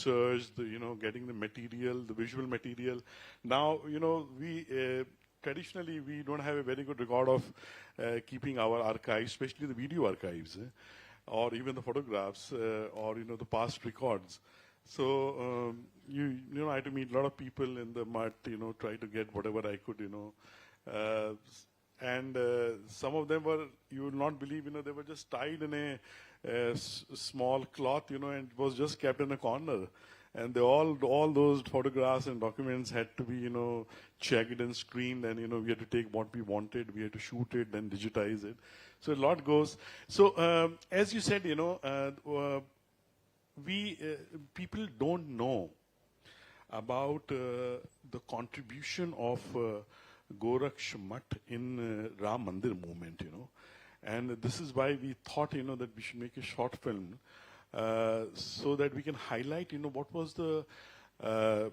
research, getting the material, the visual material. Now, we traditionally we don't have a very good record of keeping our archives, especially the video archives, or even the photographs, or the past records. So I had to meet a lot of people in the mud, try to get whatever I could, and some of them were, you will not believe, they were just tied in a small cloth, and it was just kept in a corner. And all those photographs and documents had to be, checked and screened, and, we had to take what we wanted, we had to shoot it, then digitize it. So a lot goes. So as you said, people don't know about the contribution of Goraksh Mutt in Ram Mandir movement, And this is why we thought, that we should make a short film so that we can highlight, what was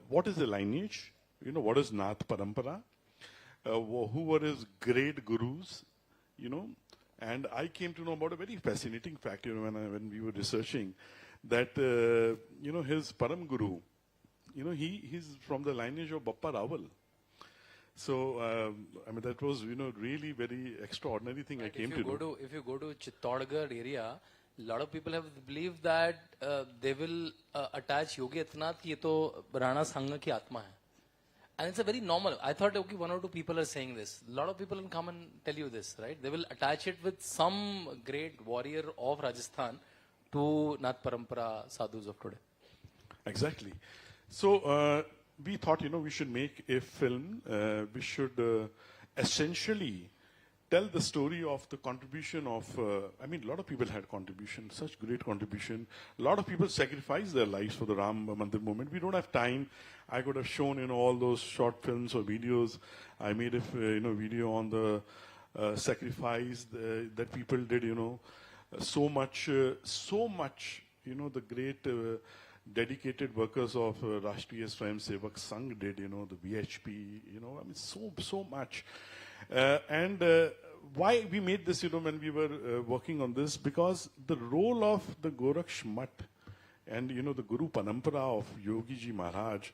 what is the lineage, what is Nath Parampara, who were his great gurus, And I came to know about a very fascinating fact, when we were researching that, his Param Guru, he's from the lineage of Bappa Rawal. So, that was, really very extraordinary thing. Right, I came to know. If you go to Chittorgarh area, a lot of people have believed that they will attach Yogi Adityanath ki ye to Rana Sangha ki Atma hai. And it's a very normal. I thought, okay, one or two people are saying this. A lot of people will come and tell you this, right? They will attach it with some great warrior of Rajasthan to Nath Parampara sadhus of today. Exactly. So, we thought, we should make a film. We should essentially tell the story of the contribution of, a lot of people had contribution, such great contribution. A lot of people sacrificed their lives for the Ram Mandir movement. We don't have time. I could have shown, all those short films or videos. I made a, video on the sacrifice that people did, so much, the great dedicated workers of Rashtriya Swayam Sevak Sangh did, the VHP, so much. And why we made this, when we were working on this, because the role of the Goraksh Mutt and, the Guru Parampara of Yogi Ji Maharaj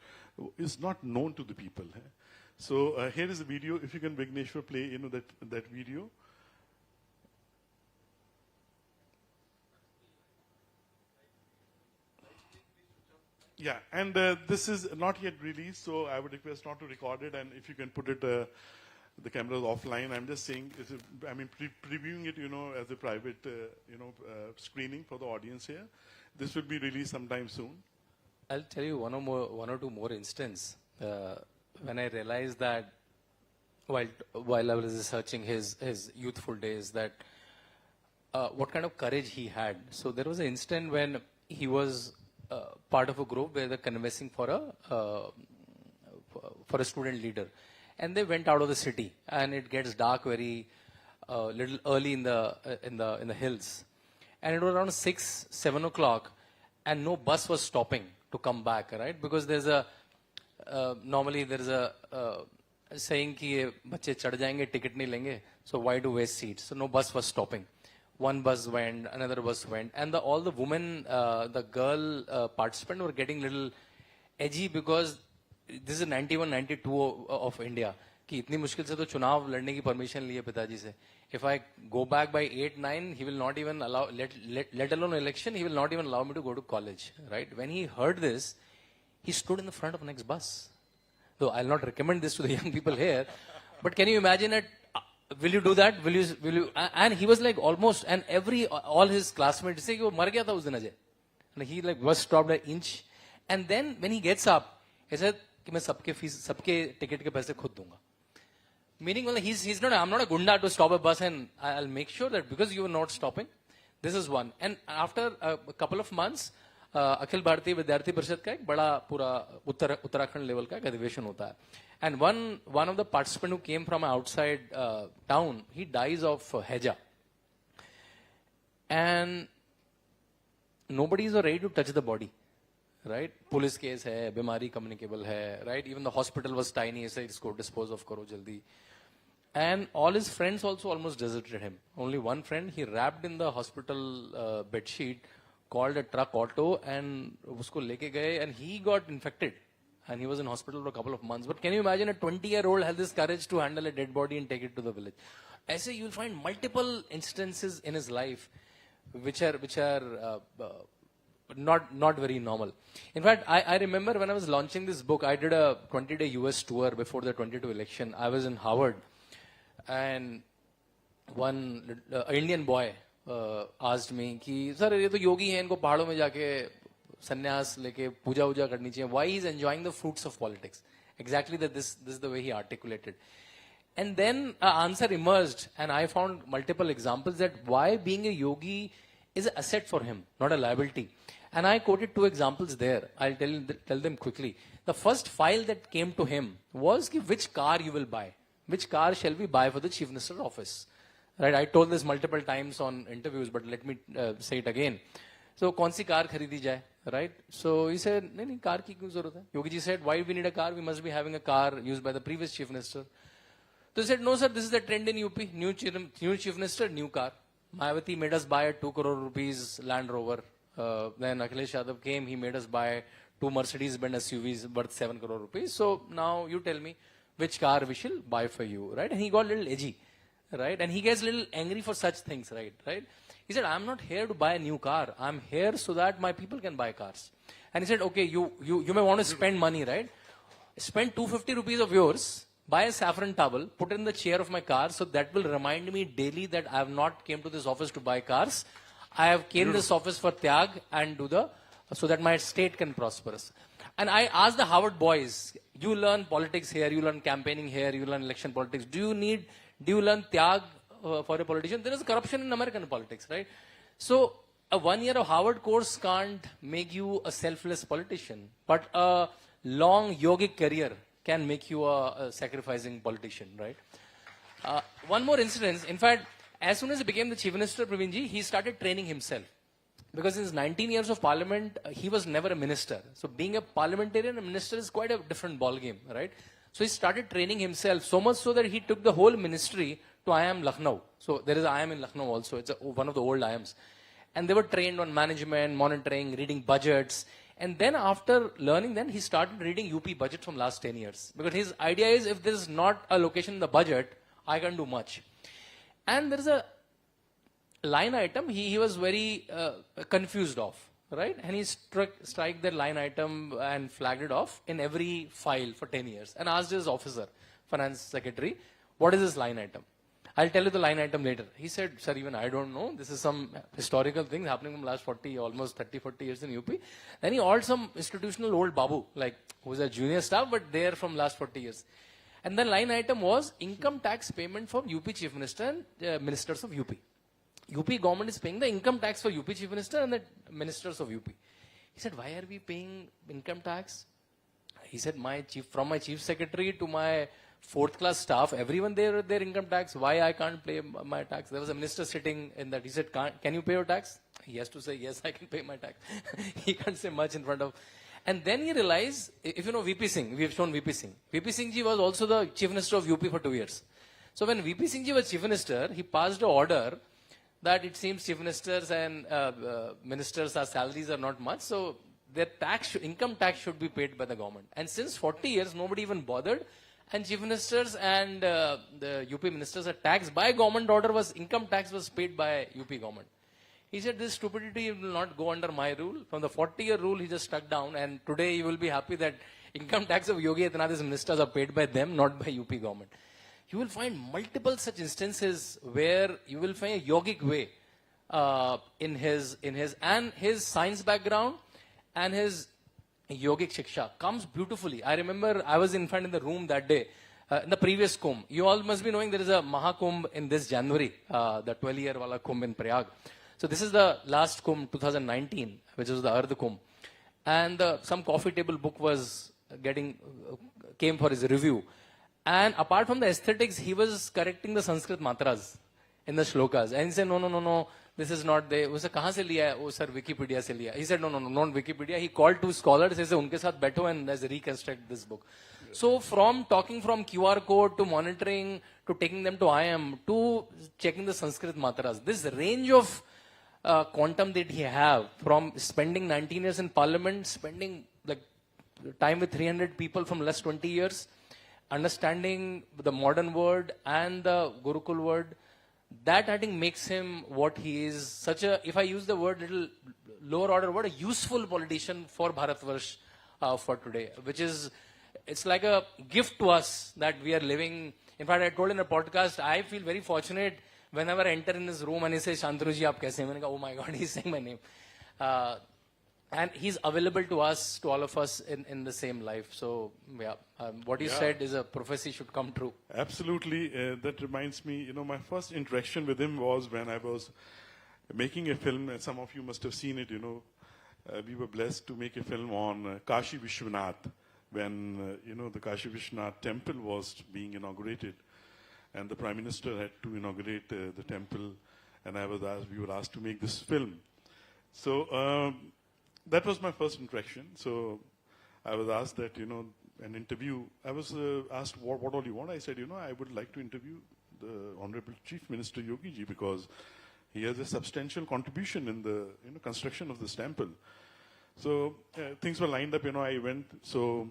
is not known to the people. So here is a video. If you can, Vigneshwar, play, that video. Yeah, and this is not yet released, so I would request not to record it, and if you can put it, the cameras offline. I'm just saying, previewing it, as a private, screening for the audience here. This will be released sometime soon. I'll tell you one or two more instances. When I realized that while I was researching his youthful days, that what kind of courage he had. So there was an instant when he was part of a group where they're conversing for a student leader, and they went out of the city, and it gets dark very little early in the hills, and it was around 6-7 o'clock, and no bus was stopping to come back, right? Because there's a normally there's a saying कि ये बच्चे चढ़ जाएंगे ticket नहीं लेंगे, so why do waste seats? So no bus was stopping. One bus went, another bus went, and all the women, the girl participants were getting little edgy because this is 91, 92 of India. कि इतनी मुश्किल से तो चुनाव लड़ने की permission लिए पिताजी से. If I go back by 8-9, he will not even allow, let alone election, he will not even allow me to go to college, right? When he heard this, he stood in the front of the next bus. Though I'll not recommend this to the young people here, but can you imagine it? Will you do that? Will you? And he was like almost, and all his classmates say, "वो मर गया था उस दिन Ajay." And he was stopped an inch, and then when he gets up, he said, "कि मैं सबके ticket के पैसे खुद दूंगा." Meaning, well, he's not. I'm not a gunda to stop a bus, and I'll make sure that because you are not stopping, this is one. And after a couple of months, Akhil Bharatiya विद्यार्थी परिषद का एक बड़ा पूरा Uttarakhand level का एक अधिवेशन होता है. And one of the participants who came from outside town, he dies of heja. And nobody is ready to touch the body, right? Police case hai, bimari communicable hai, right? Even the hospital was tiny, so isko dispose of karo jaldi. And all his friends also almost deserted him. Only one friend, he wrapped in the hospital bed sheet, called a truck auto and usko leke gaye and he got infected. And he was in hospital for a couple of months. But can you imagine a 20-year-old has this courage to handle a dead body and take it to the village? As you will find multiple instances in his life which are not very normal. In fact, I remember when I was launching this book, I did a 20-day US tour before the 22 election. I was in Harvard, and one Indian boy asked me, कि sir ये तो योगी हैं, इनको पहाड़ों में जाके संन्यास लेके पूजा वूजा करनी चाहिए. Why he is enjoying the fruits of politics? Exactly that this is the way he articulated. And then an answer emerged, and I found multiple examples that why being a yogi is an asset for him, not a liability. And I quoted 2 examples there. I'll tell them quickly. The first file that came to him was which car you will buy. Which car shall we buy for the chief minister's office? Right? I told this multiple times on interviews, but let me say it again. So, कौन सी car खरीदी जाए, right? So he said, नहीं car की क्यों जरूरत है? Yogi ji said, why we need a car? We must be having a car used by the previous chief minister. So he said, no sir, this is the trend in UP. New chief minister, new car. Mayawati made us buy a 2 crore rupees Land Rover. Then Akhilesh Yadav came, he made us buy 2 Mercedes-Benz SUVs worth 7 crore rupees. So now you tell me which car we shall buy for you, right? And he got a little edgy, right? And he gets a little angry for such things, right? He said, I'm not here to buy a new car. I'm here so that my people can buy cars. And he said, okay, you may want to spend money, right? Spend 250 rupees of yours, buy a saffron towel, put it in the chair of my car, so that will remind me daily that I have not came to this office to buy cars. I have came to this office for tyag and so that my state can prosper. And I asked the Harvard boys, you learn politics here, you learn campaigning here, you learn election politics. Do you learn tyag for a politician? There is corruption in American politics, right? So a 1 year of Harvard course can't make you a selfless politician, but a long yogic career can make you a sacrificing politician, right? One more incident. In fact, as soon as he became the chief minister, Pravinji, he started training himself. Because in his 19 years of parliament, he was never a minister. So being a parliamentarian, a minister is quite a different ballgame, right? So he started training himself, so much so that he took the whole ministry to IIM Lucknow. So there is IIM in Lucknow also. It's one of the old IIMs. And they were trained on management, monitoring, reading budgets. And then after learning, then he started reading UP budget from last 10 years. Because his idea is, if there is not a location in the budget, I can do much. And there is a line item he was very confused of, right? And he struck that line item and flagged it off in every file for 10 years and asked his officer, finance secretary, what is this line item? I'll tell you the line item later. He said, sir, even I don't know. This is some historical thing happening from last 40 years in UP. Then he called some institutional old babu, like who's a junior staff, but there from last 40 years. And the line item was income tax payment from UP chief minister and ministers of UP. UP government is paying the income tax for UP chief minister and the ministers of UP. He said, why are we paying income tax? He said, from my chief secretary to my 4th class staff, everyone their income tax. Why I can't pay my tax? There was a minister sitting in that. He said, can you pay your tax? He has to say, yes, I can pay my tax. He can't say much in front of. And then he realized, if you know VP Singh, we have shown VP Singh. VP Singh ji was also the chief minister of UP for 2 years. So when VP Singh ji was chief minister, he passed an order that it seems chief ministers and ministers' salaries are not much. So their income tax should be paid by the government. And since 40 years, nobody even bothered. And chief ministers and the UP ministers are taxed by government order. Income tax was paid by UP government. He said, this stupidity will not go under my rule. From the 40-year rule, he just stuck down. And today you will be happy that income tax of Yogi Adityanath's ministers are paid by them, not by UP government. You will find multiple such instances where you will find a yogic way in his science background and his yogic shiksha comes beautifully. I remember I was in fact in the room that day, in the previous Kumbh. You all must be knowing there is a Mahakumbh in this January, the 12-year wala Kumbh in Prayag. So this is the last Kumbh 2019, which was the Ardh Kumbh. And some coffee table book was came for his review. And apart from the aesthetics, he was correcting the Sanskrit matras in the shlokas. And he said, no, this is not there. He said, kahan se liya hai? Oh, sir, Wikipedia se liya. He said, no, not Wikipedia. He called 2 scholars. He said, unke saath baitho and let's reconstruct this book. Yes. So from talking from QR code to monitoring to taking them to IIM to checking the Sanskrit matras, this range of quantum did he have from spending 19 years in parliament, spending like time with 300 people from last 20 years, understanding the modern word and the Gurukul word. That I think makes him what he is. Such a, if I use the word little lower order, what a useful politician for Bharatvarsh for today, which is, it's like a gift to us that we are living. In fact, I told in a podcast, I feel very fortunate whenever I enter in this room and he says, Shantanu ji, aap kaise hain? Oh my God, he's saying my name. And he's available to us, to all of us in the same life. So, yeah, what you said is a prophecy should come true. Absolutely. That reminds me, my first interaction with him was when I was making a film. Some of you must have seen it, we were blessed to make a film on Kashi Vishwanath when, the Kashi Vishwanath temple was being inaugurated. And the Prime Minister had to inaugurate the temple. And we were asked to make this film. So, that was my first interaction. So I was asked that, an interview. I was asked, what all you want? I said, I would like to interview the Honorable Chief Minister Yogi ji because he has a substantial contribution in the construction of this temple. So things were lined up, I went. So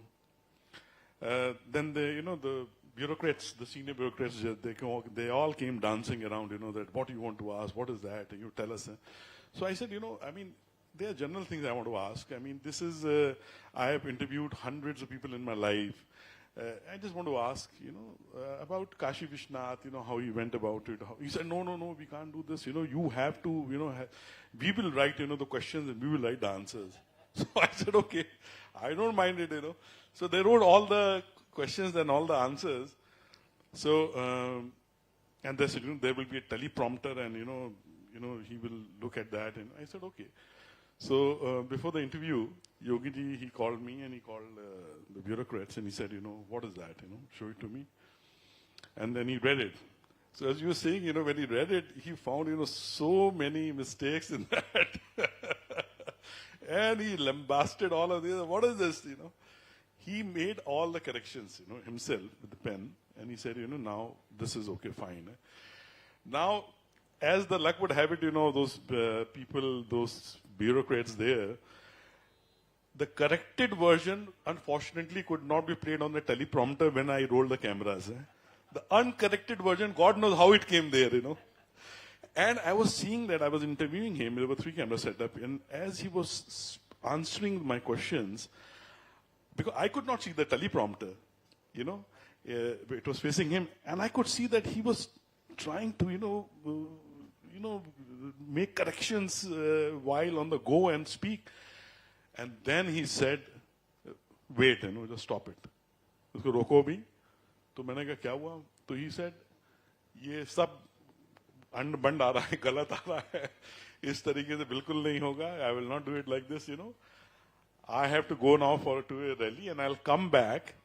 then the bureaucrats, the senior bureaucrats, they all came dancing around, that what do you want to ask? What is that? And you tell us. So I said, there are general things I want to ask. This is, I have interviewed hundreds of people in my life. I just want to ask, about Kashi Vishwanath, how he went about it. He said, no, we can't do this. You have to, we will write, the questions and we will write the answers. So I said, okay, I don't mind it, So they wrote all the questions and all the answers. So, and they said, there will be a teleprompter and, he will look at that. And I said, okay. So before the interview, Yogi ji, he called me and he called the bureaucrats and he said, what is that? Show it to me. And then he read it. So as you were saying, when he read it, he found, so many mistakes in that. And he lambasted all of this. What is this, He made all the corrections, himself with the pen. And he said, now this is okay, fine. Now, as the luck would have it, those people, those bureaucrats there, the corrected version, unfortunately, could not be played on the teleprompter when I rolled the cameras. The uncorrected version, God knows how it came there, And I was seeing that, I was interviewing him, there were 3 cameras set up, and as he was answering my questions, because I could not see the teleprompter, it was facing him, and I could see that he was trying to, make corrections while on the go and speak. And then he said, wait, just stop it. Usko roko bhi. To maine kaha, kya hua? So he said, ye sab and-band aa raha hai, galat aa raha hai. Is tarike se bilkul nahi hoga. I will not do it like this, I have to go now to a rally and I'll come back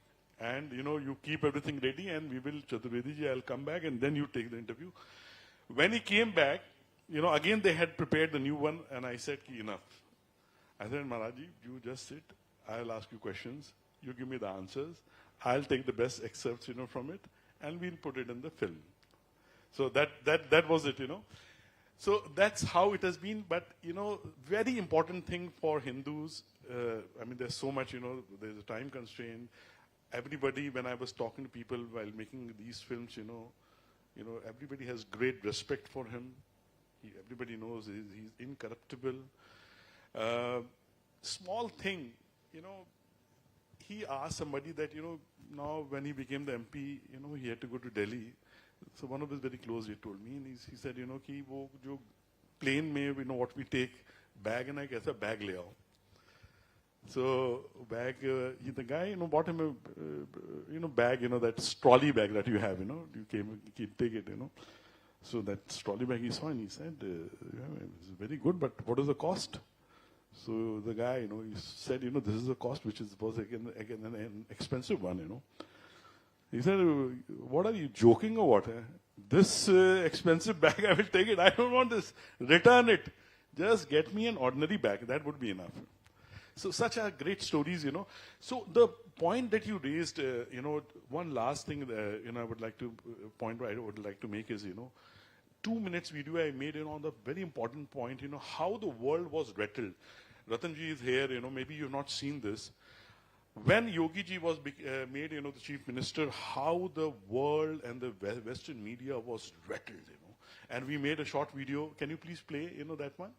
and, you keep everything ready and we will, Chaturvedi ji, I'll come back and then you take the interview. When he came back, again they had prepared the new one and I said, enough. I said, Maharaji, you just sit. I'll ask you questions. You give me the answers. I'll take the best excerpts, from it and we'll put it in the film. So that was it, So that's how it has been. But, very important thing for Hindus. There's so much, there's a time constraint. Everybody, when I was talking to people while making these films, everybody has great respect for him. Everybody knows he's incorruptible. Small thing, he asked somebody that, now when he became the MP, he had to go to Delhi. So one of his very close, he told me, and he said, ki wo jo plane mein, what we take, bag and I guess a bag le aao. So bag, the guy, bought him a, bag, that trolley bag that you have, you take it, So that trolley bag he saw and he said, it's very good, but what is the cost? So the guy, he said, this is the cost, which was again an expensive one, He said, what are you joking or what? This expensive bag, I will take it. I don't want this. Return it. Just get me an ordinary bag. That would be enough. So such are great stories, So the point that you raised, one last thing, I would like to make is, 2 minutes video I made, on the very important point, how the world was rattled. Ratanji is here, maybe you've not seen this. When Yogi ji was made, the chief minister, how the world and the Western media was rattled, And we made a short video. Can you please play, that one?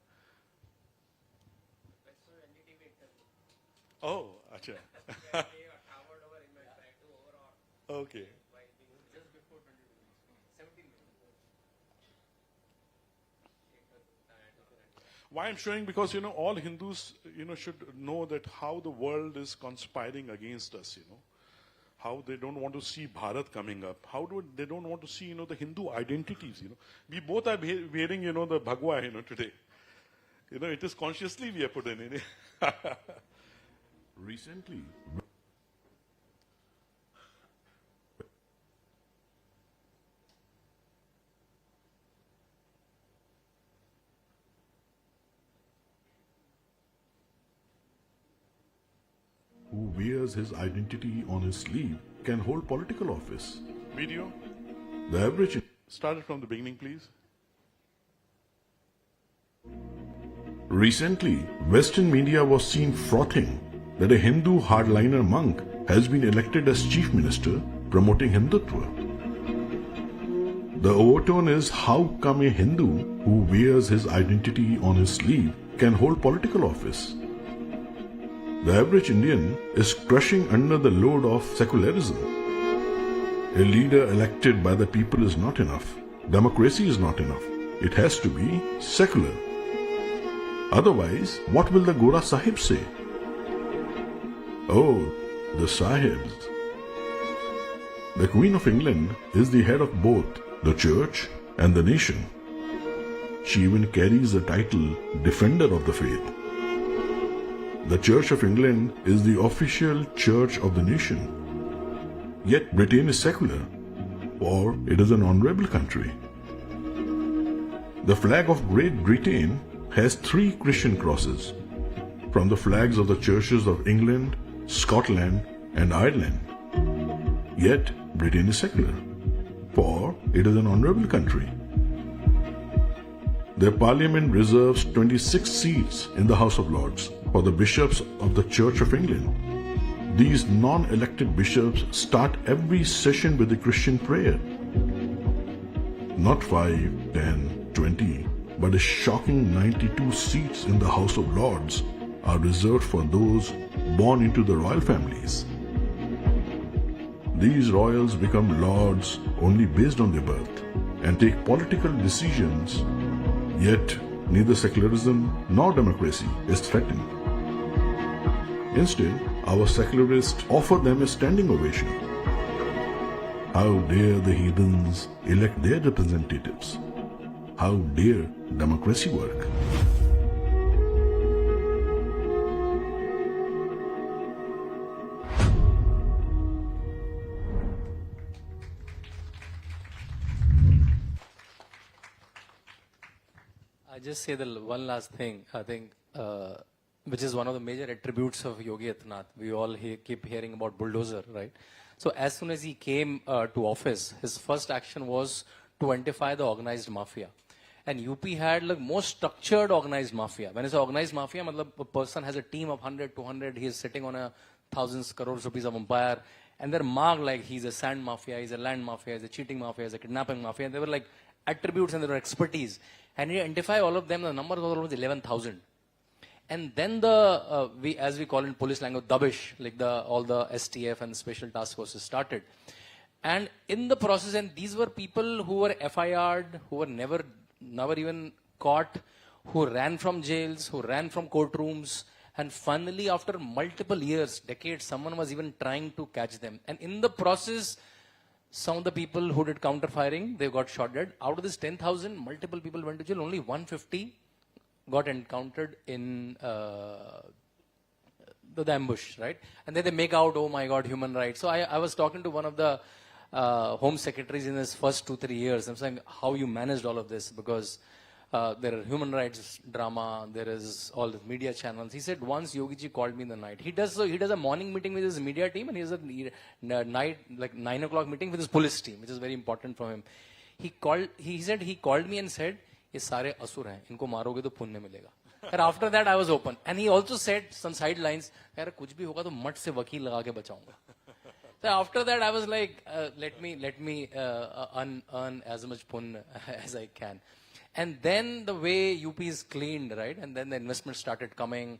Oh, acha. Okay. Why I'm showing? Because, all Hindus, should know that how the world is conspiring against us, How they don't want to see Bharat coming up. How they don't want to see, the Hindu identities, We both are wearing, the Bhagwa, today. It is consciously we are put in it. Recently, who wears his identity on his sleeve can hold political office. Video. The average... Start it from the beginning, please. Recently, Western media was seen frothing that a Hindu hardliner monk has been elected as chief minister, promoting Hindutva. The overtone is, how come a Hindu who wears his identity on his sleeve can hold political office? The average Indian is crushing under the load of secularism. A leader elected by the people is not enough. Democracy is not enough. It has to be secular. Otherwise, what will the Gora Sahib say? Oh, the Sahibs. The Queen of England is the head of both the church and the nation. She even carries the title Defender of the Faith. The Church of England is the official church of the nation. Yet Britain is secular, for it is an honorable country. The flag of Great Britain has 3 Christian crosses from the flags of the churches of England, Scotland and Ireland. Yet Britain is secular, for it is an honorable country. Their parliament reserves 26 seats in the House of Lords for the bishops of the Church of England. These non-elected bishops start every session with a Christian prayer. Not 5, 10, 20, but a shocking 92 seats in the House of Lords are reserved for those born into the royal families. These royals become lords only based on their birth and take political decisions, yet neither secularism nor democracy is threatened. Instead, our secularists offer them a standing ovation. How dare the heathens elect their representatives? How dare democracy work? I just say the one last thing, I think, which is one of the major attributes of Yogi Adityanath. We all keep hearing about bulldozer, right? So as soon as he came to office, his first action was to identify the organized mafia. And UP had like most structured organized mafia. When it's organized mafia, a person has a team of 100, 200, he is sitting on a thousands crores rupees of empire, and they're marked like he's a sand mafia, he's a land mafia, he's a cheating mafia, he's a kidnapping mafia, and they were like attributes and they were expertise. And he identified all of them, the number was almost 11,000. And then as we call it in police language, dabish, like all the STF and the special task forces started. And in the process, and these were people who were FIR'd, who were never even caught, who ran from jails, who ran from courtrooms, and finally, after multiple years, decades, someone was even trying to catch them. And in the process, some of the people who did counter-firing, they got shot dead. Out of this 10,000, multiple people went to jail. Only 150 got encountered in the ambush, right? And then they make out, oh my God, human rights. So I was talking to one of the home secretaries in his first 2-3 years. I'm saying how you managed all of this, because there are human rights drama, there is all the media channels. He said once Yogi ji called me in the night. He does a morning meeting with his media team, and he has a night, like 9 o'clock meeting with his police team, which is very important for him. he said, he called me and said, ये सारे असुर हैं, इनको मारोगे तो पुण्य मिलेगा. And after that I was open. And he also said some sidelines, यार कुछ भी होगा तो मठ से वकील लगा के बचाऊंगा. So after that I was like, let me earn as much punya as I can. And then the way UP is cleaned, right? And then the investment started coming.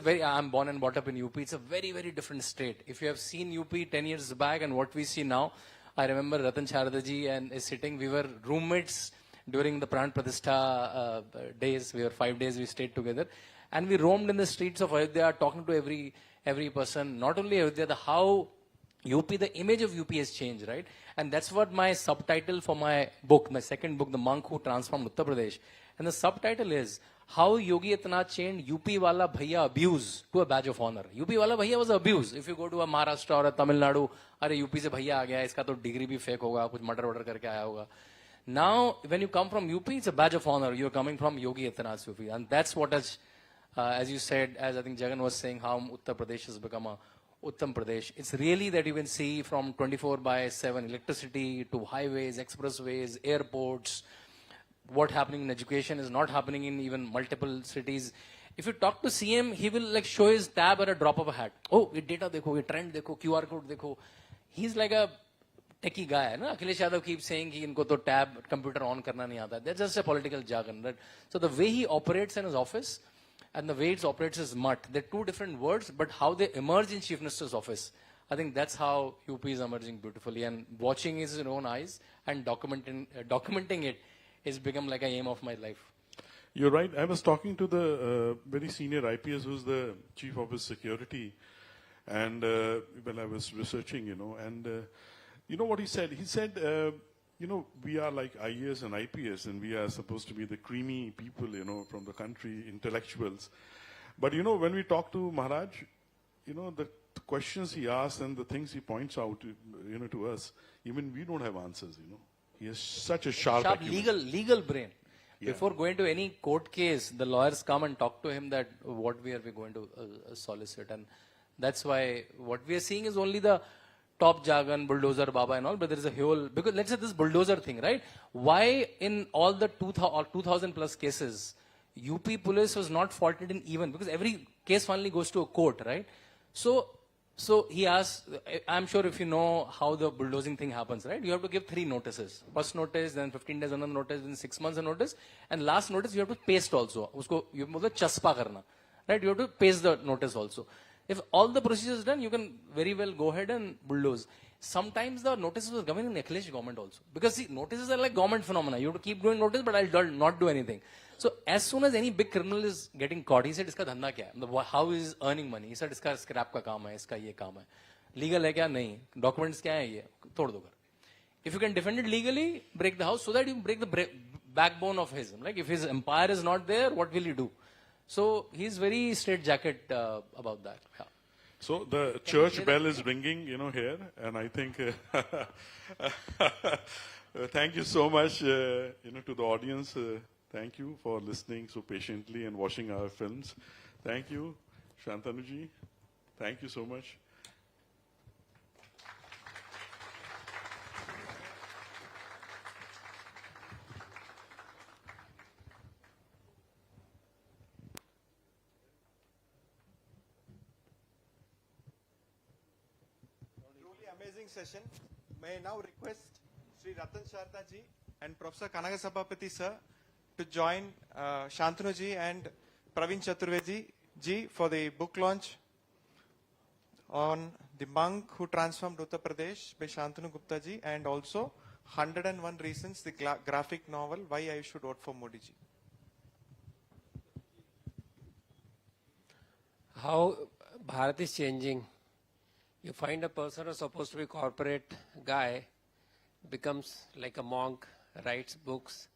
I'm born and brought up in UP. It's a very, very different state. If you have seen UP 10 years back and what we see now, I remember Ratan Shardaji and is sitting, we were roommates during the Pran Pratishtha days. We were 5 days, we stayed together. And we roamed in the streets of Ayodhya, talking to every person, not only Ayodhya, how UP, the image of UP has changed, right? And that's what my subtitle for my book, my second book, The Monk Who Transformed Uttar Pradesh. And the subtitle is, How Yogi Atna changed UP Wala Bhaiya Abuse to a Badge of Honor. UP Wala Bhaiya was abuse. If you go to a Maharashtra or a Tamil Nadu, अरे UP से भैया आ गया, इसका तो degree भी fake होगा, कुछ murder वर्डर करके आया होगा. Now, when you come from UP, it's a badge of honor. You're coming from Yogi Atana's UP. And that's what has, as you said, as I think Jagan was saying, how Uttar Pradesh has become a Uttam Pradesh. It's really that you can see from 24/7 electricity to highways, expressways, airports. What happening in education is not happening in even multiple cities. If you talk to CM, he will like show his tab at a drop of a hat. Oh, ये data देखो, ये trend देखो, QR code देखो. He's like a techie guy, na? Akhilesh Yadav keeps saying कि इनको तो tab computer on करना नहीं आता. That's just a political jargon, right? So the way he operates in his office and the way it operates is mutt. They're two different words, but how they emerge in Chief Minister's office, I think that's how UP is emerging beautifully. And watching his own eyes and documenting it has become like a aim of my life. You're right. I was talking to the very senior IPS who's the chief of his security, and when I was researching, and you know what he said? He said, we are like IAS and IPS, and we are supposed to be the creamy people, from the country, intellectuals. But, when we talk to Maharaj, the questions he asks and the things he points out, to us, even we don't have answers, He has such a sharp acumen. legal brain. Yeah. Before going to any court case, the lawyers come and talk to him that what we are going to solicit. And that's why what we are seeing is only the top jargon, bulldozer, baba and all, but there is a whole, because let's say this bulldozer thing, right? Why in all the 2000 plus cases, UP police was not faulted in even, because every case finally goes to a court, right? So he asked, I'm sure if you know how the bulldozing thing happens, right? You have to give 3 notices. First notice, then 15 days another notice, then 6 months a notice, and last notice you have to paste also. Usko, you have to chaspa karna, right? You have to paste the notice also. If all the procedures are done, you can very well go ahead and bulldoze. Sometimes the notices were coming in Nilesh government also. Because see, notices are like government phenomena. You have to keep doing notice, but I'll not do anything. So as soon as any big criminal is getting caught, he said, iska dhanda kya hai? How is he earning money? He said, iska scrap ka kaam hai, iska ye kaam hai. Legal hai kya? Nahi. Documents kya hai ye? Tod do kar. If you can defend it legally, break the house, so that you break the backbone of his. Like if his empire is not there, what will he do? So he's very straitjacket about that. Yeah. So the church bell is ringing, here, and I think thank you so much, to the audience. Thank you for listening so patiently and watching our films. Thank you, Shantanuji. Thank you so much. Amazing session. May I now request Sri Ratan Sharda ji and Professor Kanaga Sabapati sir to join Shantanu ji and Praveen Chaturvedi ji for the book launch on The Monk Who Transformed Uttar Pradesh by Shantanu Gupta ji, and also 101 Reasons, the graphic novel Why I Should Vote for Modi ji. How Bharat is changing. You find a person who's supposed to be a corporate guy, becomes like a monk, writes books.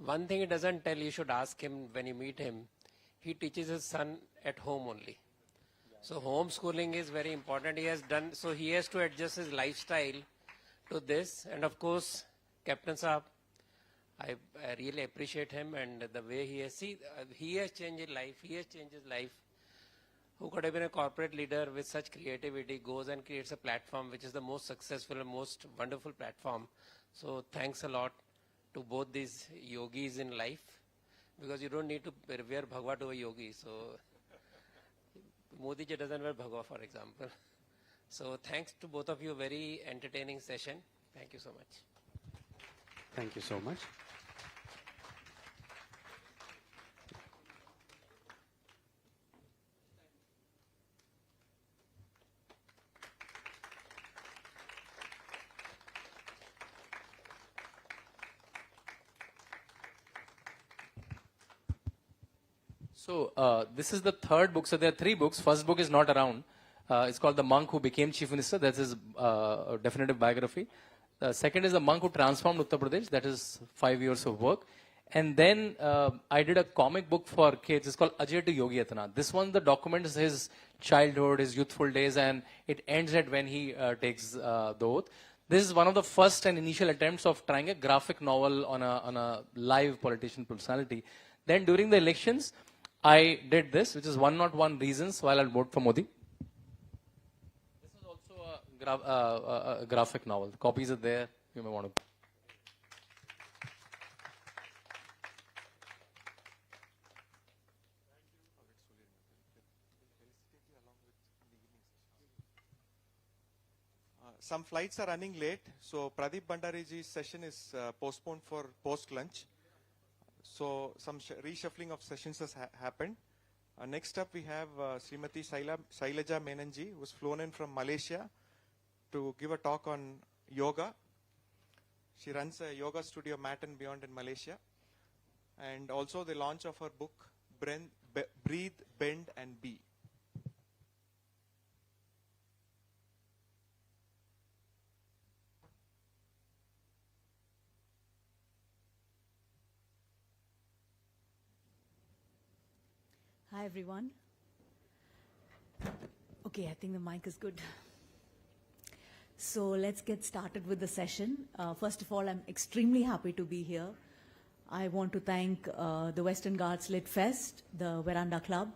One thing he doesn't tell, you should ask him when you meet him. He teaches his son at home only. So homeschooling is very important. He has done, so he has to adjust his lifestyle to this. And of course, Captain Saab, I really appreciate him and the way he has, he has changed his life. He has changed his life. Who could have been a corporate leader with such creativity, goes and creates a platform which is the most successful and most wonderful platform. So thanks a lot. to both these yogis in life, because you don't need to wear bhagwa to a yogi. So Modi ji doesn't wear bhagwa, for example. So thanks to both of you, very entertaining session. Thank you so much. Thank you so much. So this is the third book. So there are three books. First book is not around. It's called The Monk Who Became Chief Minister. That's his definitive biography. The second is The Monk Who Transformed Uttar Pradesh. That is 5 years of work. And then I did a comic book for kids. It's called Ajay to Yogi Atana. This one, the documents his childhood, his youthful days, and it ends at when he takes the oath. This is one of the first and initial attempts of trying a graphic novel on a live politician personality. Then during the elections, I did this, which is 101 Reasons Why I'll Vote for Modi. This is also a graphic novel. The copies are there. You may want to. Some flights are running late, so Pradeep Bhandariji's session is postponed for post-lunch. So some reshuffling of sessions has happened. Next up we have Srimati Shailaja Menanji, who was flown in from Malaysia to give a talk on yoga. She runs a yoga studio, Mat and Beyond, in Malaysia. And also the launch of her book, Breathe, Bend and Be. Hi everyone. Okay, I think the mic is good. So let's get started with the session. First of all, I'm extremely happy to be here. I want to thank the Western Ghats Lit Fest, the Veranda Club,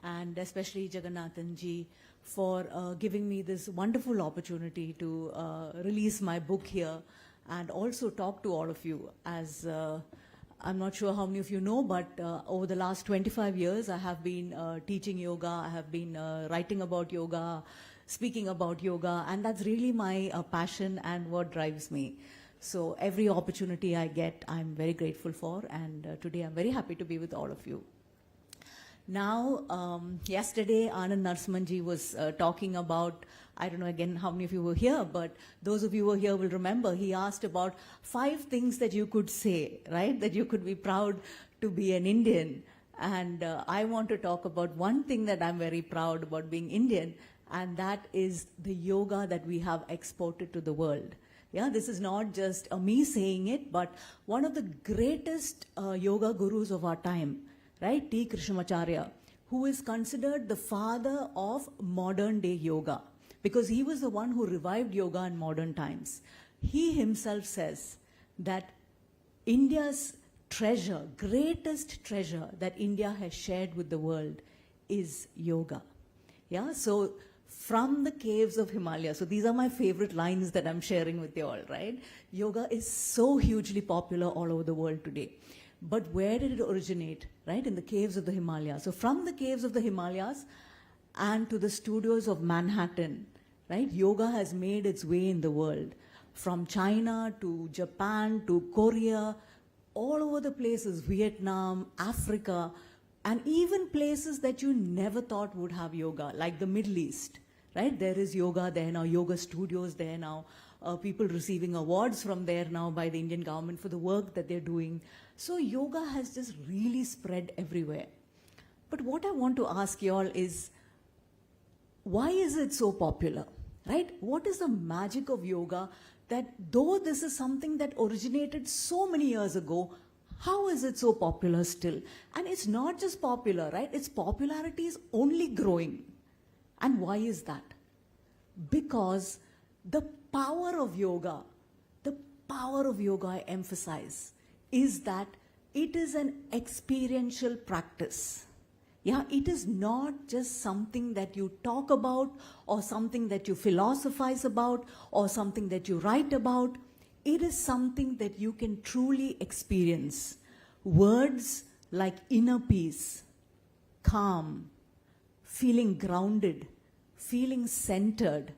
and especially Jagannathan ji for giving me this wonderful opportunity to release my book here and also talk to all of you. As I'm not sure how many of you know, but over the last 25 years, I have been teaching yoga, I have been writing about yoga, speaking about yoga, and that's really my passion and what drives me. So every opportunity I get, I'm very grateful for, and today I'm very happy to be with all of you. Now, yesterday, Anand Narasimhanji was talking about, I don't know again how many of you were here, but those of you who were here will remember, he asked about 5 things that you could say, right? That you could be proud to be an Indian. And I want to talk about one thing that I'm very proud about being Indian, and that is the yoga that we have exported to the world. Yeah, this is not just me saying it, but one of the greatest yoga gurus of our time, right, T. Krishnamacharya, who is considered the father of modern day yoga, because he was the one who revived yoga in modern times. He himself says that India's treasure, greatest treasure that India has shared with the world is yoga. Yeah, so from the caves of Himalaya, so these are my favorite lines that I'm sharing with you all, right? Yoga is so hugely popular all over the world today. But where did it originate, right? In the caves of the Himalayas. So from the caves of the Himalayas and to the studios of Manhattan, right? Yoga has made its way in the world. From China to Japan to Korea, all over the places, Vietnam, Africa, and even places that you never thought would have yoga, like the Middle East, right? There is yoga there now, yoga studios there now. People receiving awards from there now by the Indian government for the work that they're doing. So yoga has just really spread everywhere. But what I want to ask you all is, why is it so popular, right? What is the magic of yoga that though this is something that originated so many years ago, how is it so popular still? And it's not just popular, right? Its popularity is only growing. And why is that? Because the power of yoga, I emphasize, is that it is an experiential practice. Yeah, it is not just something that you talk about or something that you philosophize about or something that you write about. it is something that you can truly experience. Words like inner peace, calm, feeling grounded, feeling centered,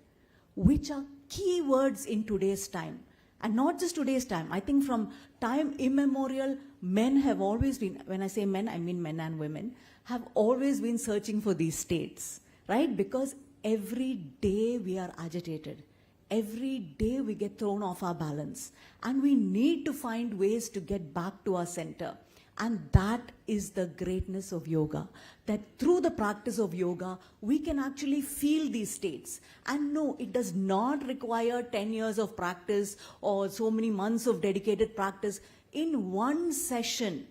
which are key words in today's time. And not just today's time. I think from time immemorial, men have always been, when I say men, I mean men and women, have always been searching for these states, right? Because every day we are agitated. Every day we get thrown off our balance. And we need to find ways to get back to our center. And that is the greatness of yoga. That through the practice of yoga, we can actually feel these states. And no, it does not require 10 years of practice or so many months of dedicated practice. In one session,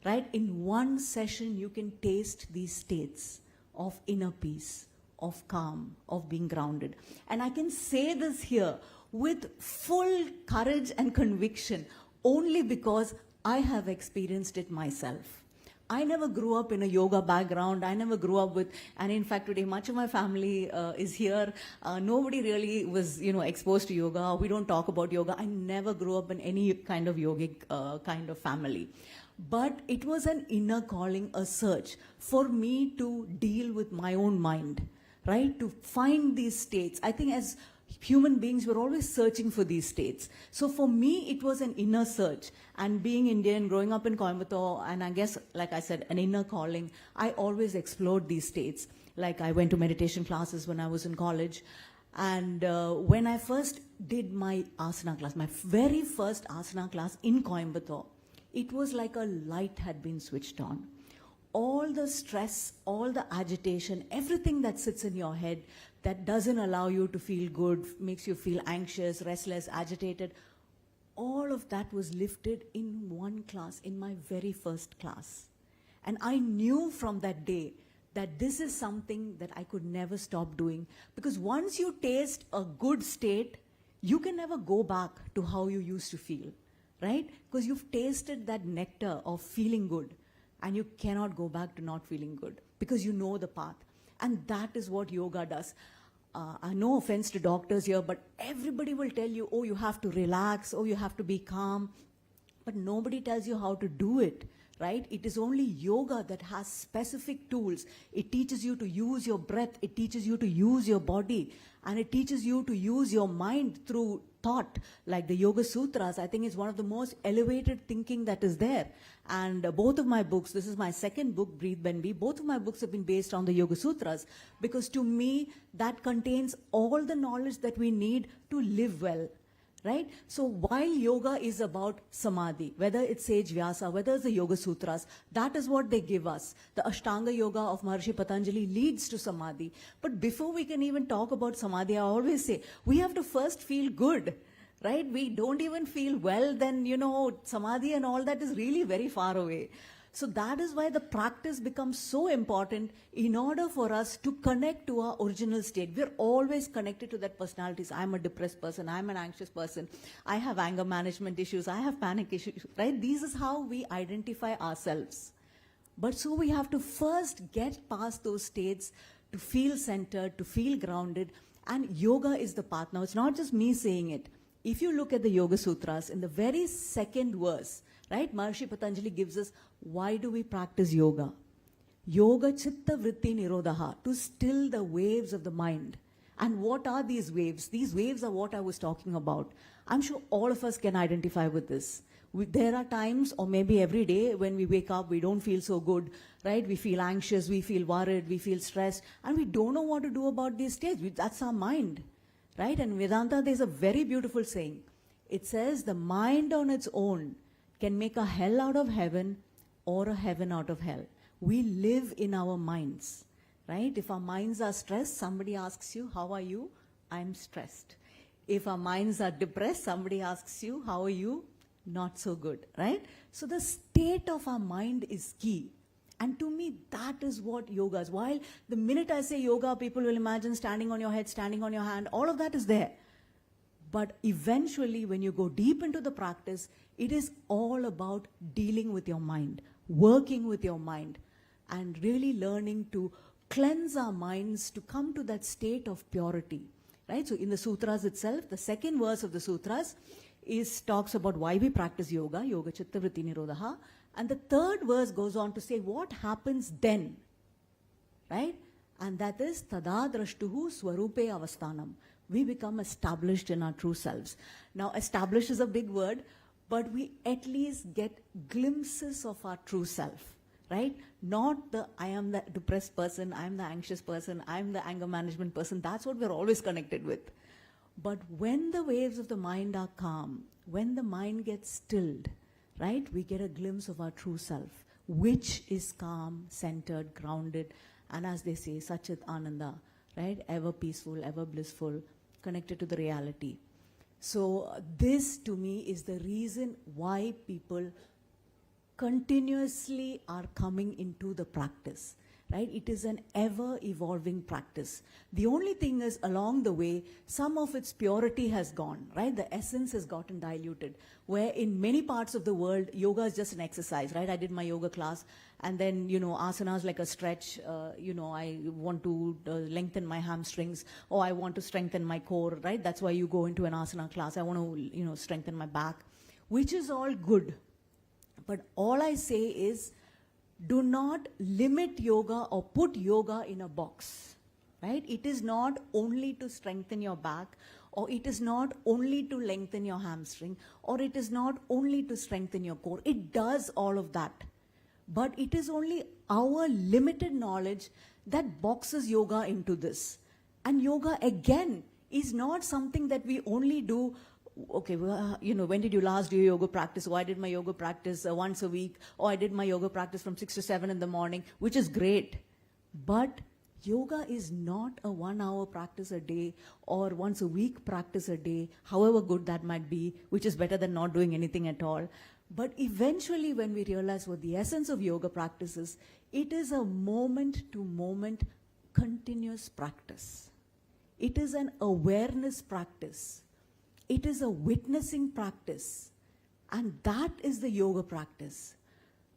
right? In one session, you can taste these states of inner peace, of calm, of being grounded. And I can say this here with full courage and conviction only because I have experienced it myself. I never grew up in a yoga background. I never grew up with, and in fact today much of my family is here. Nobody really was, exposed to yoga. We don't talk about yoga. I never grew up in any kind of yogic kind of family. But it was an inner calling, a search for me to deal with my own mind, right? To find these states. I think as human beings, we're always searching for these states. So for me, it was an inner search. And being Indian, growing up in Coimbatore, and I guess, like I said, an inner calling, I always explored these states. Like I went to meditation classes when I was in college. And when I first did my asana class, my very first asana class in Coimbatore, it was like a light had been switched on. All the stress, all the agitation, everything that sits in your head that doesn't allow you to feel good, makes you feel anxious, restless, agitated, all of that was lifted in one class, in my very first class. And I knew from that day that this is something that I could never stop doing. Because once you taste a good state, you can never go back to how you used to feel, right? Because you've tasted that nectar of feeling good. And you cannot go back to not feeling good because you know the path. And that is what yoga does. No offense to doctors here, but everybody will tell you, oh, you have to relax, oh, you have to be calm. But nobody tells you how to do it, right? It is only yoga that has specific tools. It teaches you to use your breath. It teaches you to use your body. And it teaches you to use your mind through thought, like the Yoga Sutras. I think is one of the most elevated thinking that is there. And both of my books, this is my second book, Breathe Then Be, both of my books have been based on the Yoga Sutras, because to me, that contains all the knowledge that we need to live well. Right? So while yoga is about samadhi, whether it's Sage Vyasa, whether it's the Yoga Sutras, that is what they give us. The Ashtanga Yoga of Maharishi Patanjali leads to samadhi. But before we can even talk about samadhi, I always say, we have to first feel good. Right? We don't even feel well, then, samadhi and all that is really very far away. So that is why the practice becomes so important in order for us to connect to our original state. We're always connected to that personalities. I'm a depressed person. I'm an anxious person. I have anger management issues. I have panic issues, right? This is how we identify ourselves. But so we have to first get past those states to feel centered, to feel grounded. And yoga is the path. Now, it's not just me saying it. If you look at the Yoga Sutras, in the very second verse, right, Maharishi Patanjali gives us, why do we practice yoga? Yoga chitta vritti nirodha, to still the waves of the mind. And what are these waves? These waves are what I was talking about. I'm sure all of us can identify with this. There are times, or maybe every day, when we wake up, we don't feel so good, right? We feel anxious, we feel worried, we feel stressed, and we don't know what to do about these states. That's our mind, right? And Vedanta, there's a very beautiful saying. It says, the mind on its own can make a hell out of heaven or a heaven out of hell. We live in our minds, right? If our minds are stressed, somebody asks you, how are you? I'm stressed. If our minds are depressed, somebody asks you, how are you? Not so good, right? So the state of our mind is key. And to me, that is what yoga is. While the minute I say yoga, people will imagine standing on your head, standing on your hand, all of that is there. But eventually, when you go deep into the practice, it is all about dealing with your mind, working with your mind, and really learning to cleanse our minds to come to that state of purity, right? So in the sutras itself, the second verse of the sutras talks about why we practice yoga, yoga chitta vritti nirodha. And the third verse goes on to say what happens then, right? And that is tada drashtuhu swarupe avasthanam. We become established in our true selves. Now, established is a big word, but we at least get glimpses of our true self, right? Not the I am the depressed person, I am the anxious person, I am the anger management person. That's what we're always connected with. But when the waves of the mind are calm, when the mind gets stilled, right, we get a glimpse of our true self, which is calm, centered, grounded, and as they say, Sachit Ananda, right, ever peaceful, ever blissful, connected to the reality. So this to me is the reason why people continuously are coming into the practice, right? It is an ever evolving practice. The only thing is along the way, some of its purity has gone, right? The essence has gotten diluted, where in many parts of the world, yoga is just an exercise, right? I did my yoga class and then, asanas like a stretch, I want to lengthen my hamstrings, or I want to strengthen my core, right? That's why you go into an asana class. I want to, strengthen my back, which is all good. But all I say is, do not limit yoga or put yoga in a box, right? It is not only to strengthen your back, or it is not only to lengthen your hamstring, or it is not only to strengthen your core. It does all of that. But it is only our limited knowledge that boxes yoga into this. And yoga, again, is not something that we only do. Okay, well, when did you last do your yoga practice? Oh, I did my yoga practice once a week. Or I did my yoga practice from 6 to 7 in the morning, which is great. But yoga is not a 1 hour practice a day or once a week practice a day, however good that might be, which is better than not doing anything at all. But eventually when we realize what the essence of yoga practice is, it is a moment to moment continuous practice. It is an awareness practice. It is a witnessing practice. And that is the yoga practice.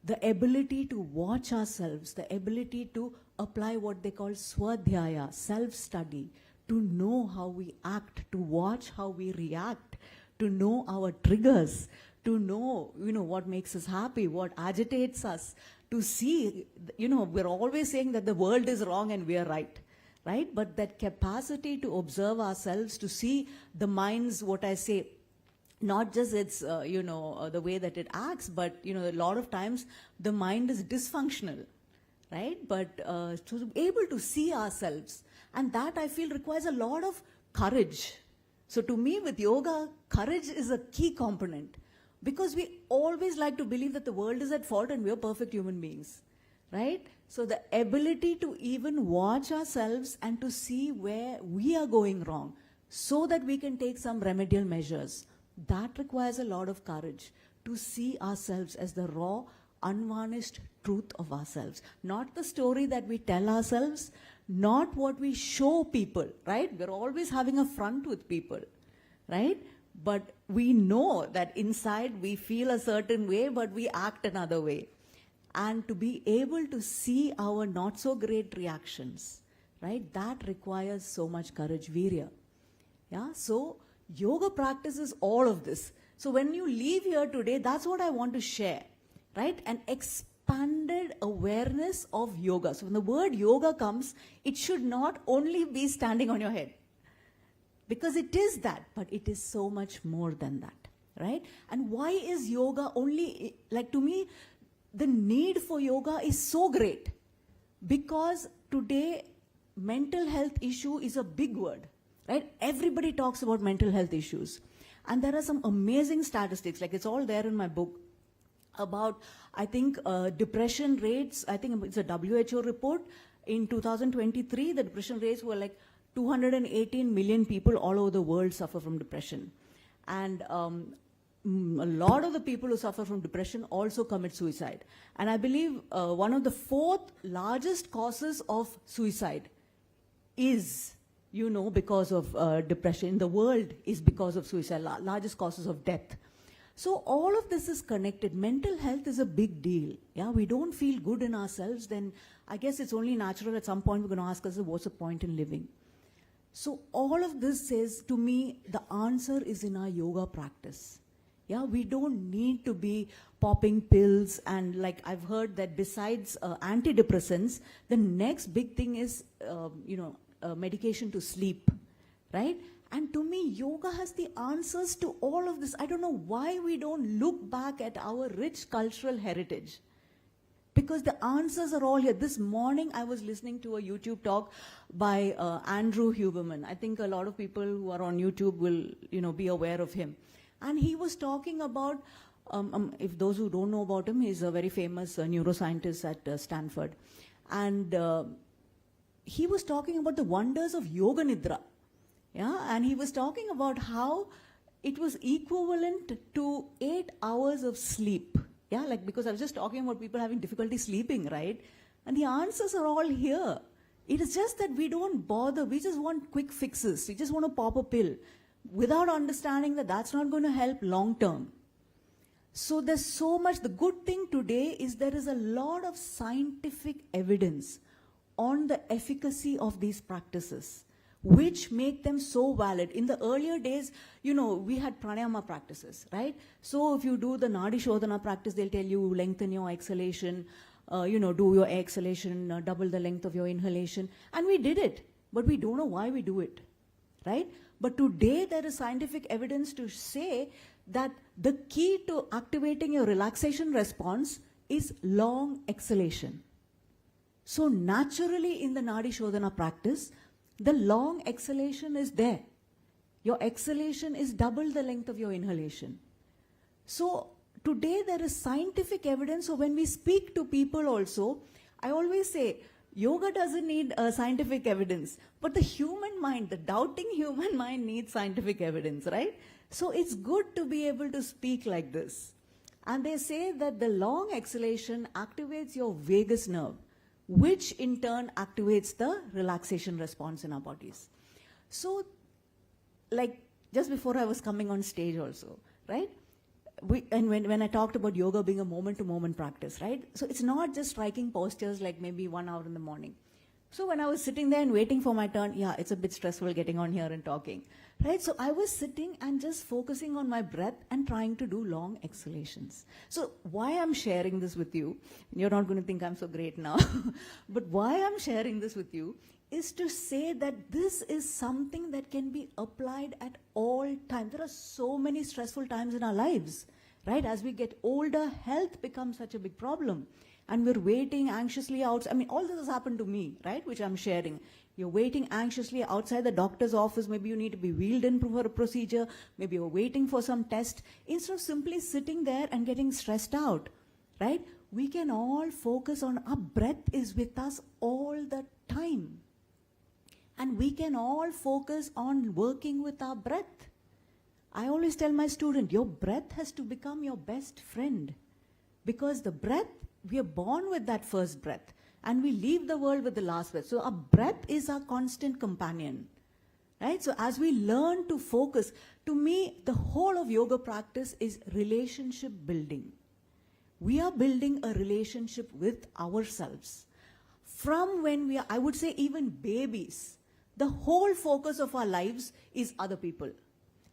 The ability to watch ourselves, the ability to apply what they call swadhyaya, self-study, to know how we act, to watch how we react, to know our triggers, to know, what makes us happy, what agitates us, to see, we're always saying that the world is wrong and we are right. Right? But that capacity to observe ourselves, to see the mind's, what I say, not just its, the way that it acts, but, a lot of times the mind is dysfunctional, right? But to be able to see ourselves, and that I feel requires a lot of courage. So to me with yoga, courage is a key component, because we always like to believe that the world is at fault and we're perfect human beings, right? So the ability to even watch ourselves and to see where we are going wrong so that we can take some remedial measures, that requires a lot of courage, to see ourselves as the raw, unvarnished truth of ourselves. Not the story that we tell ourselves, not what we show people, right? We're always having a front with people, right? But we know that inside we feel a certain way, but we act another way. And to be able to see our not so great reactions, right? That requires so much courage, virya. Yeah, so yoga practice is all of this. So when you leave here today, that's what I want to share, right? An expanded awareness of yoga. So when the word yoga comes, it should not only be standing on your head, because it is that, but it is so much more than that, right? And why is yoga only, to me, the need for yoga is so great, because today mental health issue is a big word, right? Everybody talks about mental health issues. And there are some amazing statistics, it's all there in my book, about, I think, depression rates. I think it's a WHO report. In 2023, the depression rates were 218 million people all over the world suffer from depression. And a lot of the people who suffer from depression also commit suicide. And I believe one of the 4th largest causes of suicide is, because of depression in the world, is because of suicide, largest causes of death. So all of this is connected. Mental health is a big deal. Yeah, we don't feel good in ourselves, then I guess it's only natural at some point we're going to ask ourselves, what's the point in living? So all of this says to me, the answer is in our yoga practice. Yeah, we don't need to be popping pills, and like I've heard that besides antidepressants, the next big thing is, medication to sleep, right? And to me, yoga has the answers to all of this. I don't know why we don't look back at our rich cultural heritage, because the answers are all here. This morning, I was listening to a YouTube talk by Andrew Huberman. I think a lot of people who are on YouTube will, be aware of him. And he was talking about, if those who don't know about him, he's a very famous neuroscientist at Stanford. And he was talking about the wonders of Yoga Nidra. Yeah, and he was talking about how it was equivalent to 8 hours of sleep. Yeah, like, because I was just talking about people having difficulty sleeping, right? And the answers are all here. It is just that we don't bother. We just want quick fixes. We just want to pop a pill without understanding that that's not going to help long term. So there's so much. The good thing today is there is a lot of scientific evidence on the efficacy of these practices, which make them so valid. In the earlier days, we had pranayama practices, right? So if you do the Nadi Shodhana practice, they'll tell you lengthen your exhalation, do your exhalation, double the length of your inhalation. And we did it, but we don't know why we do it, right? But today there is scientific evidence to say that the key to activating your relaxation response is long exhalation. So naturally in the Nadi Shodhana practice, the long exhalation is there. Your exhalation is double the length of your inhalation. So today there is scientific evidence. So when we speak to people also, I always say, yoga doesn't need scientific evidence, but the human mind, the doubting human mind needs scientific evidence, right? So it's good to be able to speak like this. And they say that the long exhalation activates your vagus nerve, which in turn activates the relaxation response in our bodies. So, like, just before I was coming on stage also, right? When I talked about yoga being a moment-to-moment practice, right? So it's not just striking postures like maybe 1 hour in the morning. So when I was sitting there and waiting for my turn, yeah, it's a bit stressful getting on here and talking, right? So I was sitting and just focusing on my breath and trying to do long exhalations. So why I'm sharing this with you, you're not going to think I'm so great now, but why I'm sharing this with you is to say that this is something that can be applied at all times. There are so many stressful times in our lives, right? As we get older, health becomes such a big problem. And we're waiting anxiously out. I mean, all this has happened to me, right? Which I'm sharing. You're waiting anxiously outside the doctor's office. Maybe you need to be wheeled in for a procedure. Maybe you're waiting for some test. Instead of simply sitting there and getting stressed out, right? We can all focus on our breath is with us all the time. And we can all focus on working with our breath. I always tell my student, your breath has to become your best friend. Because the breath, we are born with that first breath and we leave the world with the last breath. So our breath is our constant companion, right? So as we learn to focus, to me, the whole of yoga practice is relationship building. We are building a relationship with ourselves. From when we are, I would say even babies, the whole focus of our lives is other people.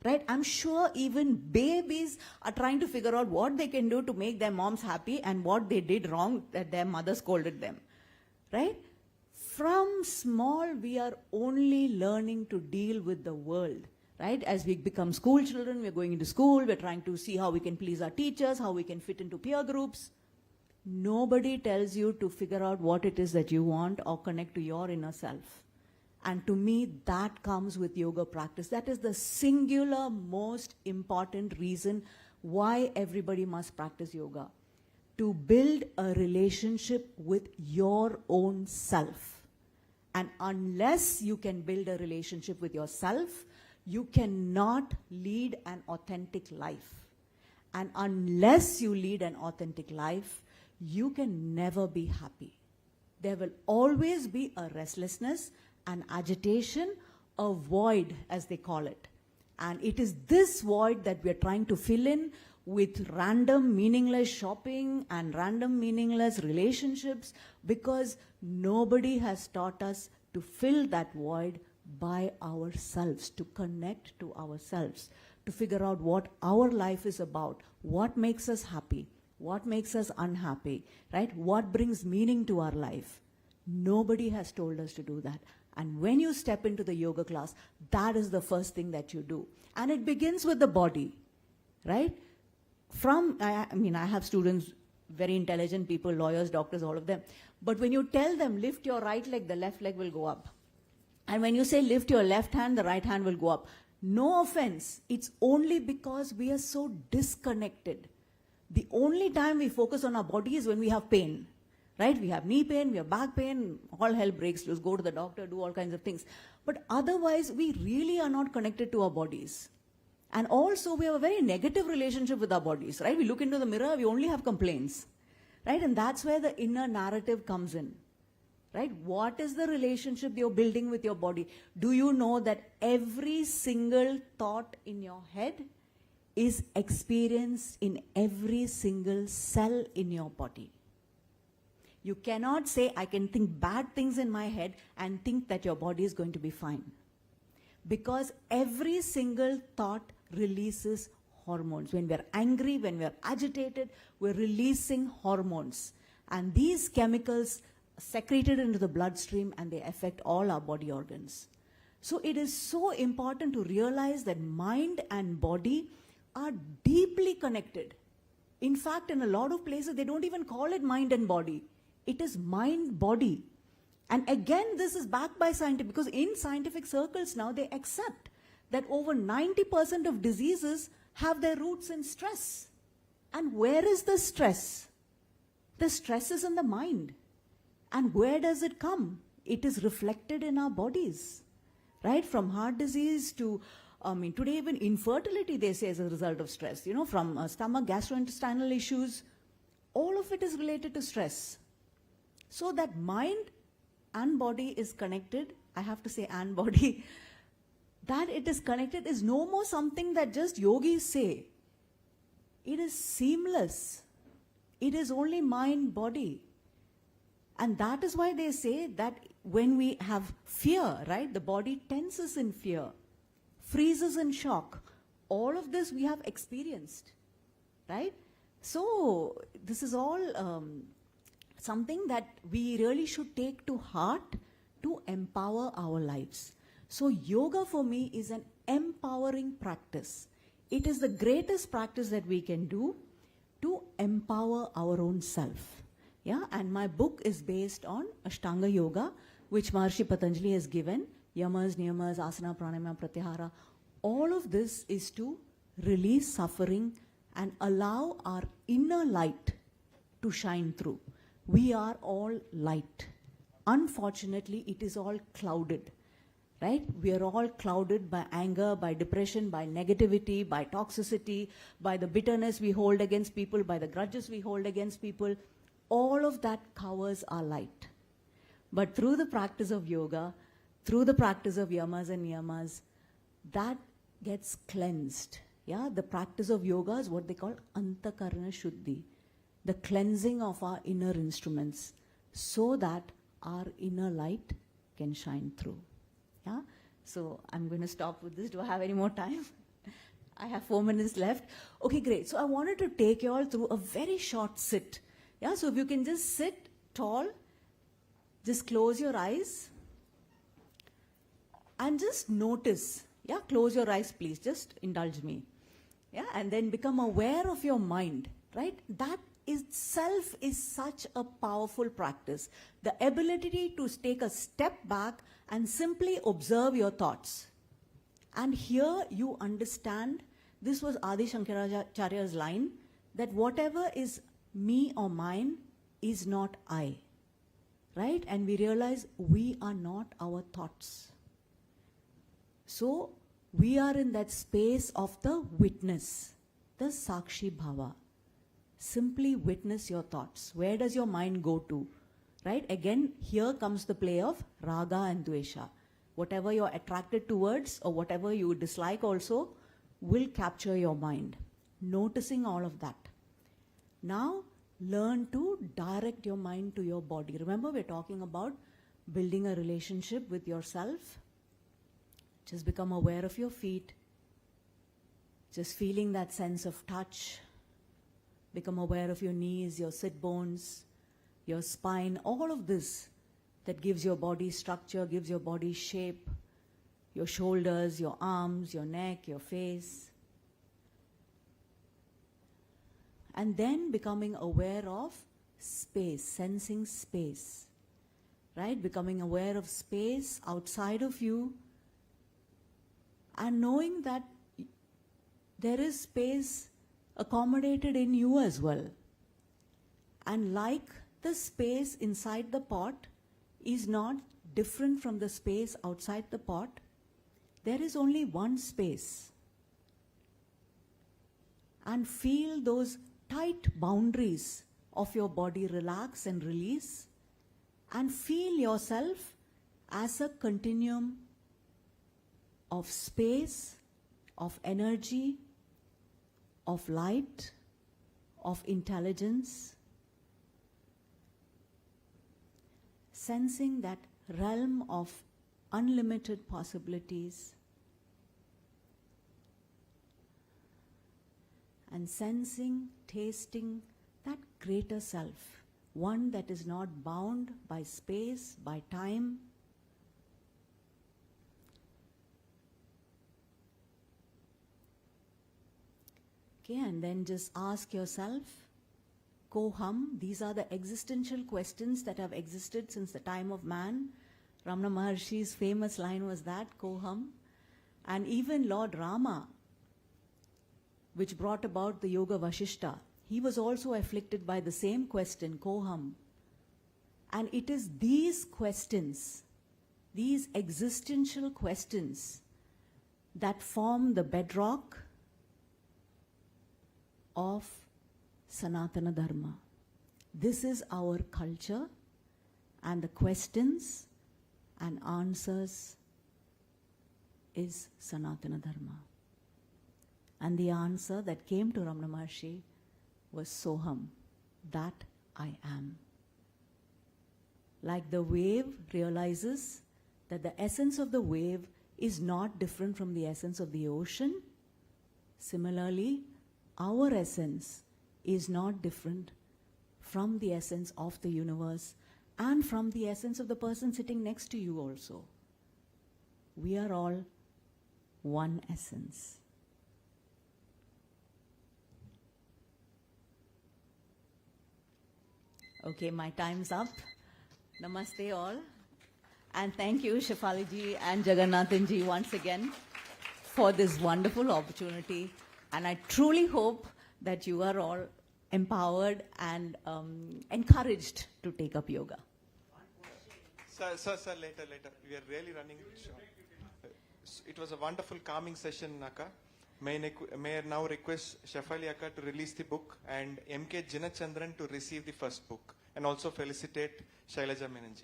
Right? I'm sure even babies are trying to figure out what they can do to make their moms happy and what they did wrong that their mother scolded them. Right? From small, we are only learning to deal with the world. Right? As we become school children, we're going into school, we're trying to see how we can please our teachers, how we can fit into peer groups. Nobody tells you to figure out what it is that you want or connect to your inner self. And to me, that comes with yoga practice. That is the singular most important reason why everybody must practice yoga. To build a relationship with your own self. And unless you can build a relationship with yourself, you cannot lead an authentic life. And unless you lead an authentic life, you can never be happy. There will always be a restlessness, an agitation, a void, as they call it. And it is this void that we are trying to fill in with random meaningless shopping and random meaningless relationships, because nobody has taught us to fill that void by ourselves, to connect to ourselves, to figure out what our life is about, what makes us happy, what makes us unhappy, right? What brings meaning to our life. Nobody has told us to do that. And when you step into the yoga class, that is the first thing that you do. And it begins with the body, right? I have students, very intelligent people, lawyers, doctors, all of them. But when you tell them, lift your right leg, the left leg will go up. And when you say lift your left hand, the right hand will go up. No offense, it's only because we are so disconnected. The only time we focus on our body is when we have pain, right? We have knee pain, we have back pain, all hell breaks loose, go to the doctor, do all kinds of things. But otherwise, we really are not connected to our bodies. And also, we have a very negative relationship with our bodies, right? We look into the mirror, we only have complaints, right? And that's where the inner narrative comes in, right? What is the relationship you're building with your body? Do you know that every single thought in your head is experienced in every single cell in your body? You cannot say, I can think bad things in my head and think that your body is going to be fine. Because every single thought releases hormones. When we're angry, when we're agitated, we're releasing hormones. And these chemicals secreted into the bloodstream and they affect all our body organs. So it is so important to realize that mind and body are deeply connected. In fact, in a lot of places, they don't even call it mind and body. It is mind-body. And again, this is backed by scientific, because in scientific circles now, they accept that over 90% of diseases have their roots in stress. And where is the stress? The stress is in the mind. And where does it come? It is reflected in our bodies, right? From heart disease to, today even infertility, they say, is a result of stress. You know, from stomach, gastrointestinal issues, all of it is related to stress. So that mind and body is connected, I have to say and body, that it is connected is no more something that just yogis say. It is seamless. It is only mind, body. And that is why they say that when we have fear, right, the body tenses in fear, freezes in shock. All of this we have experienced, right? So this is all something that we really should take to heart to empower our lives. So yoga for me is an empowering practice. It is the greatest practice that we can do to empower our own self. Yeah, and my book is based on Ashtanga Yoga, which Maharishi Patanjali has given. Yamas, Niyamas, Asana, Pranayama, Pratyahara. All of this is to release suffering and allow our inner light to shine through. We are all light. Unfortunately, it is all clouded, right? We are all clouded by anger, by depression, by negativity, by toxicity, by the bitterness we hold against people, by the grudges we hold against people. All of that covers our light. But through the practice of yoga, through the practice of yamas and niyamas, that gets cleansed. Yeah, the practice of yoga is what they call antakarana shuddhi, the cleansing of our inner instruments, so that our inner light can shine through. Yeah, so I'm going to stop with this. Do I have any more time? I have 4 minutes left. Okay, great. So I wanted to take you all through a very short sit. Yeah, so if you can just sit tall, just close your eyes and just notice. Yeah, close your eyes, please. Just indulge me. Yeah, and then become aware of your mind, right? That itself is such a powerful practice. The ability to take a step back and simply observe your thoughts. And here you understand, this was Adi Shankaracharya's line, that whatever is me or mine is not I, right? And we realize we are not our thoughts. So we are in that space of the witness, the Sakshi Bhava. Simply witness your thoughts. Where does your mind go to, right? Again, here comes the play of raga and dvesha. Whatever you're attracted towards or whatever you dislike also will capture your mind. Noticing all of that. Now, learn to direct your mind to your body. Remember, we're talking about building a relationship with yourself. Just become aware of your feet. Just feeling that sense of touch. Become aware of your knees, your sit bones, your spine, all of this that gives your body structure, gives your body shape, your shoulders, your arms, your neck, your face. And then becoming aware of space, sensing space, right? Becoming aware of space outside of you and knowing that there is space accommodated in you as well. And like the space inside the pot is not different from the space outside the pot, there is only one space. And feel those tight boundaries of your body relax and release, and feel yourself as a continuum of space, of energy, of light, of intelligence, sensing that realm of unlimited possibilities, and sensing, tasting that greater self, one that is not bound by space, by time. Okay, and then just ask yourself, Koham, these are the existential questions that have existed since the time of man. Ramana Maharshi's famous line was that, Koham. And even Lord Rama, which brought about the Yoga Vashishta, he was also afflicted by the same question, Koham. And it is these questions, these existential questions, that form the bedrock of Sanatana Dharma. This is our culture, and the questions and answers is Sanatana Dharma. And the answer that came to Ramana Maharshi was Soham, that I am. Like the wave realizes that the essence of the wave is not different from the essence of the ocean, similarly, our essence is not different from the essence of the universe and from the essence of the person sitting next to you also. We are all one essence. Okay, my time's up. Namaste all. And thank you, Shefali and Jagannathan once again for this wonderful opportunity. And I truly hope that you are all empowered and encouraged to take up yoga. Sir, later. We are really running short. It was a wonderful calming session, Naka. May I now request Shefali Akka to release the book and M.K. Jinachandran to receive the first book, and also felicitate Shailaja Menanji.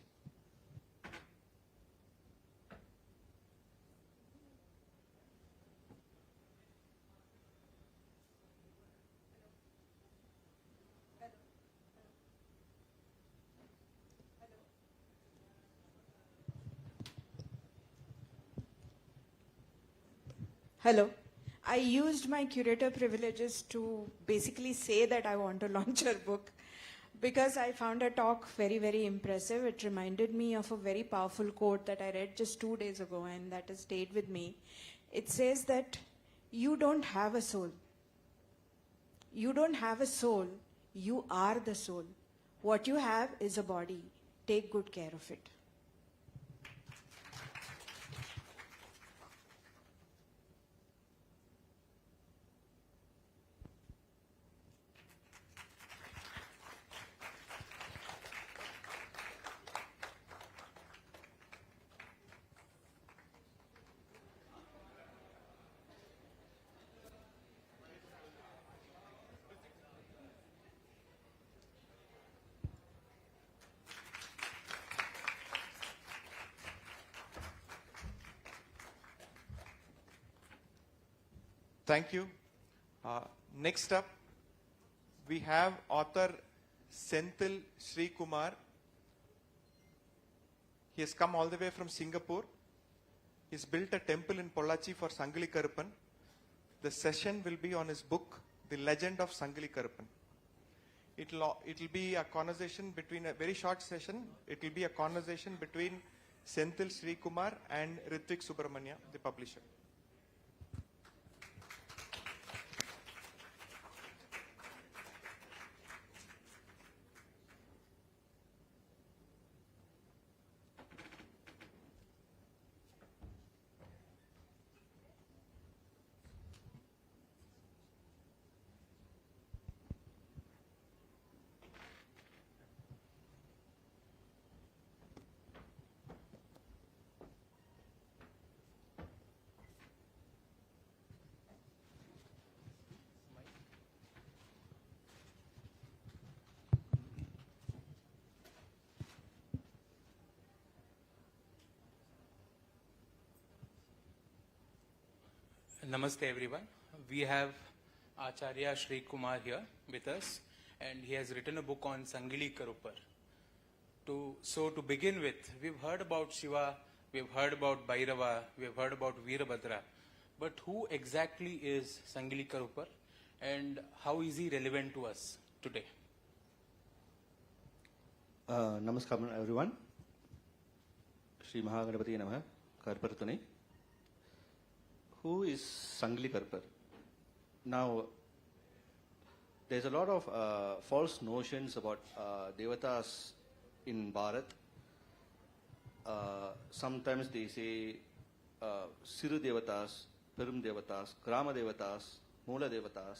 Hello. I used my curator privileges to basically say that I want to launch her book because I found her talk very, very impressive. It reminded me of a very powerful quote that I read just 2 days ago, and that has stayed with me. It says that you don't have a soul. You don't have a soul. You are the soul. What you have is a body. Take good care of it. Thank you. Next up, we have author Senthil Sri Kumar. He has come all the way from Singapore. He's built a temple in Pollachi for Sangli Karuppan. The session will be on his book, The Legend of Sangli Karuppan. It'll be a conversation between a very short session. It will be a conversation between Senthil Sri Kumar and Ritvik Subramanya, the publisher. Namaste everyone. We have Acharya Sri Kumar here with us, and he has written a book on Sangili Karupar. So to begin with, we've heard about Shiva, we've heard about Bhairava, we've heard about Veerabhadra, but who exactly is Sangili Karupar and how is he relevant to us today? Namaskaram everyone. Shri Mahaganapati Namaha, Karpartane. Who is Sangli Karupar? Now, there's a lot of false notions about devatas in Bharat. Sometimes they say Siru devatas, Perum devatas, Gramadevatas, Mula devatas,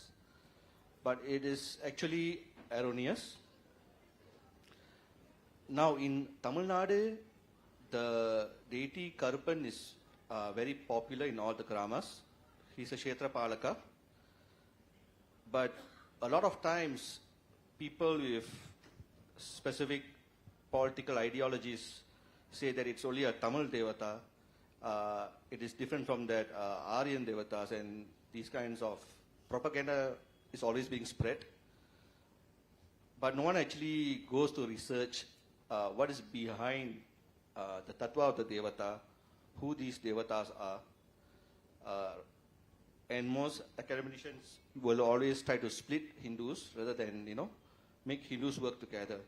but it is actually erroneous. Now, in Tamil Nadu, the deity Karuppan is very popular in all the gramas. He's a Kshetra Palaka. But a lot of times, people with specific political ideologies say that it's only a Tamil Devata. It is different from that Aryan Devatas, and these kinds of propaganda is always being spread. But no one actually goes to research what is behind the tattva of the Devata, who these devatas are, and most academicians will always try to split Hindus rather than, make Hindus work together.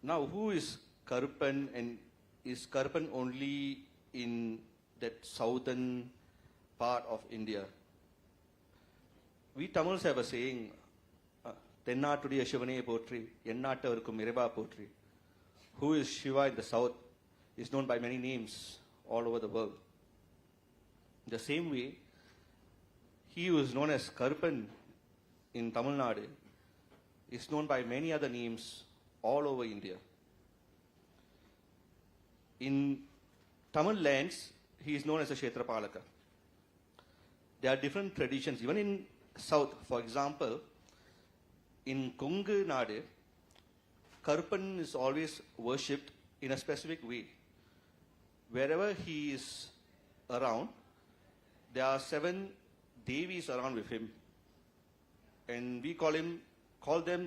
Now, who is Karuppan, and is Karuppan only in that southern part of India? We Tamils have a saying, Tennattudiya Shivane Potri, Yennattavarukkum Ireva Potri. Who is Shiva in the south is known by many names all over the world. The same way, he who is known as Karuppan in Tamil Nadu is known by many other names all over India. In Tamil lands, he is known as a Kshetra Palaka. There are different traditions, even in south. For example, in Kongu Nadu, Karuppan is always worshipped in a specific way. Wherever he is around, there are 7 Devis around with him. And we call them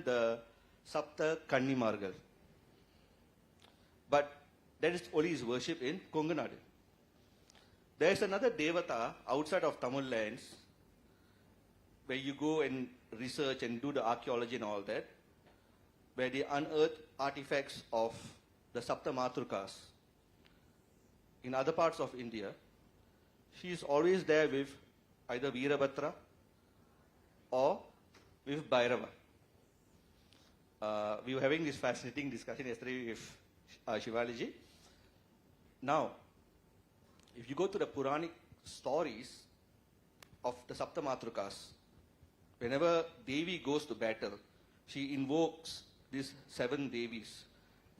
the Sapta Kannimargal. But that is only his worship in Kongu Nadu. There is another Devata outside of Tamil lands where you go and research and do the archaeology and all that, where they unearth artifacts of the Sapta Matrukas. In other parts of India, she is always there with either Veerabhadra or with Bhairava. We were having this fascinating discussion yesterday with Shivalaji. Now, if you go to the Puranic stories of the Sapta Matrukas, whenever Devi goes to battle, she invokes these 7 Devis,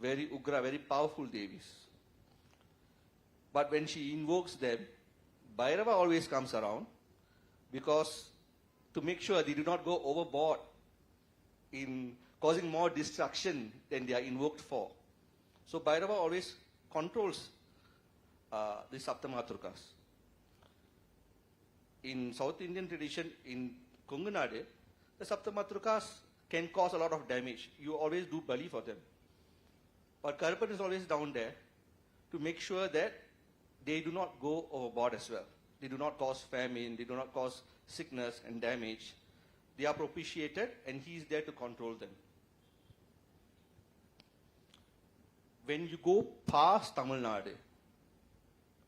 very Ugra, very powerful Devis. But when she invokes them, Bhairava always comes around because to make sure they do not go overboard in causing more destruction than they are invoked for. So Bhairava always controls the Saptamatrukas. In South Indian tradition, in Kongu Nadu, the Saptamatrukas can cause a lot of damage. You always do bali for them. But Karuppan is always down there to make sure that they do not go overboard as well. They do not cause famine, they do not cause sickness and damage. They are propitiated and he is there to control them. When you go past Tamil Nadu,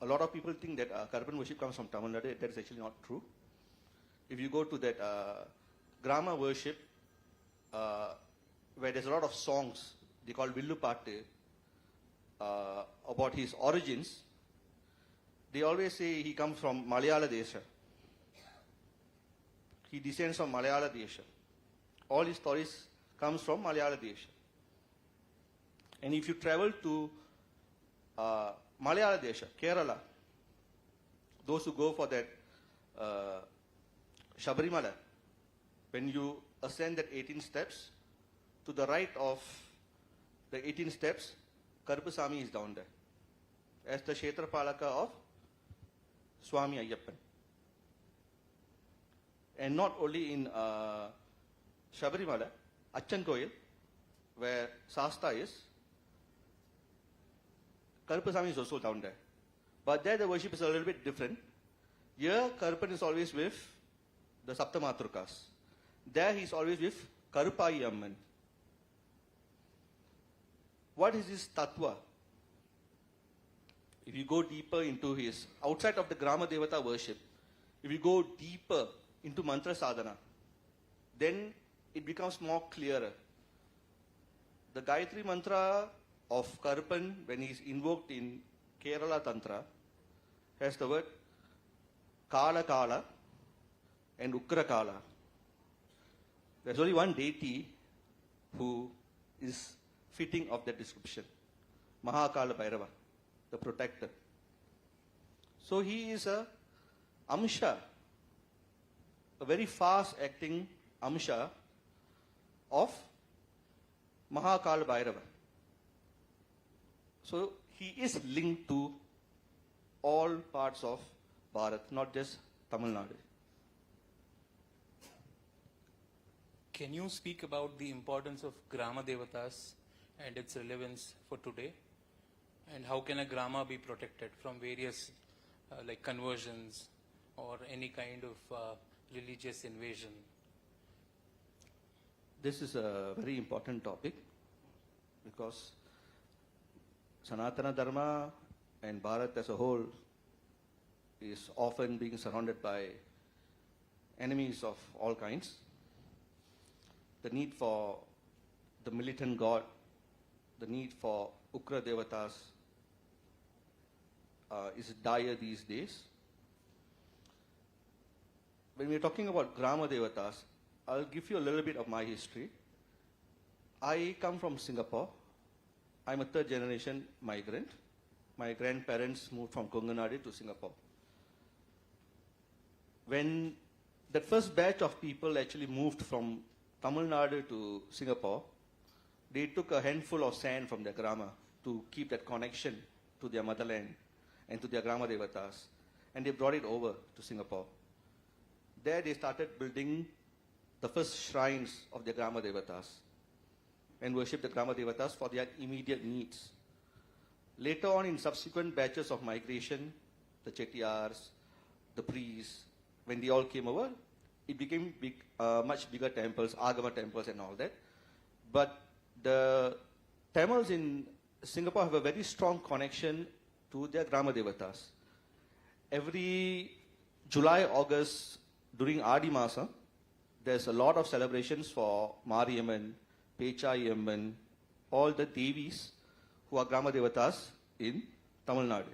a lot of people think that Karpan worship comes from Tamil Nadu. That is actually not true. If you go to that Grama worship, where there's a lot of songs, they call Villu Pattu, about his origins, they always say he comes from Malayala Desha. He descends from Malayala Desha. All his stories comes from Malayala Desha. And if you travel to Malayala Desha, Kerala, those who go for that Shabarimala, when you ascend that 18 steps, to the right of the 18 steps, Karupasamy is down there, as the Kshetrapalaka of Swami Ayyappan. And not only in Shabarimala, Achankoil, where Sasta is, Karupasamy is also down there. But there the worship is a little bit different. Here, Karupan is always with the Saptamatrukas. There he is always with Karupai Amman. What is his tattva? If you go deeper into his, outside of the Gramadevata worship, if you go deeper into mantra sadhana, then it becomes more clearer. The Gayatri mantra of Karupan, when he is invoked in Kerala Tantra, has the word Kala Kala and Ukra Kala. There's only one deity who is fitting of that description. Mahakala Bhairava, the protector. So he is a Amsha, a very fast acting Amsha of Mahakala Bhairava. So he is linked to all parts of Bharat, not just Tamil Nadu. Can you speak about the importance of Gramadevatas and its relevance for today? And how can a Grama be protected from various like conversions or any kind of religious invasion? This is a very important topic because Sanatana Dharma and Bharat as a whole is often being surrounded by enemies of all kinds. The need for the militant god, the need for Ukra Devatas is dire these days. When we're talking about Grama Devatas, I'll give you a little bit of my history. I come from Singapore. I'm a third generation migrant. My grandparents moved from Konganadu to Singapore. When that first batch of people actually moved from Tamil Nadu to Singapore, they took a handful of sand from their grama to keep that connection to their motherland and to their Grama Devatas, and they brought it over to Singapore. There they started building the first shrines of their Grama Devatas and worship the Grama Devatas for their immediate needs. Later on, in subsequent batches of migration, the Chettiars, the priests, when they all came over, it became much bigger temples, Agama temples and all that. But the Tamils in Singapore have a very strong connection to their Grama Devatas. Every July, August, during Adi Masa, there's a lot of celebrations for Mariamman, Pechayamman, all the Devis who are Grama Devatas in Tamil Nadu.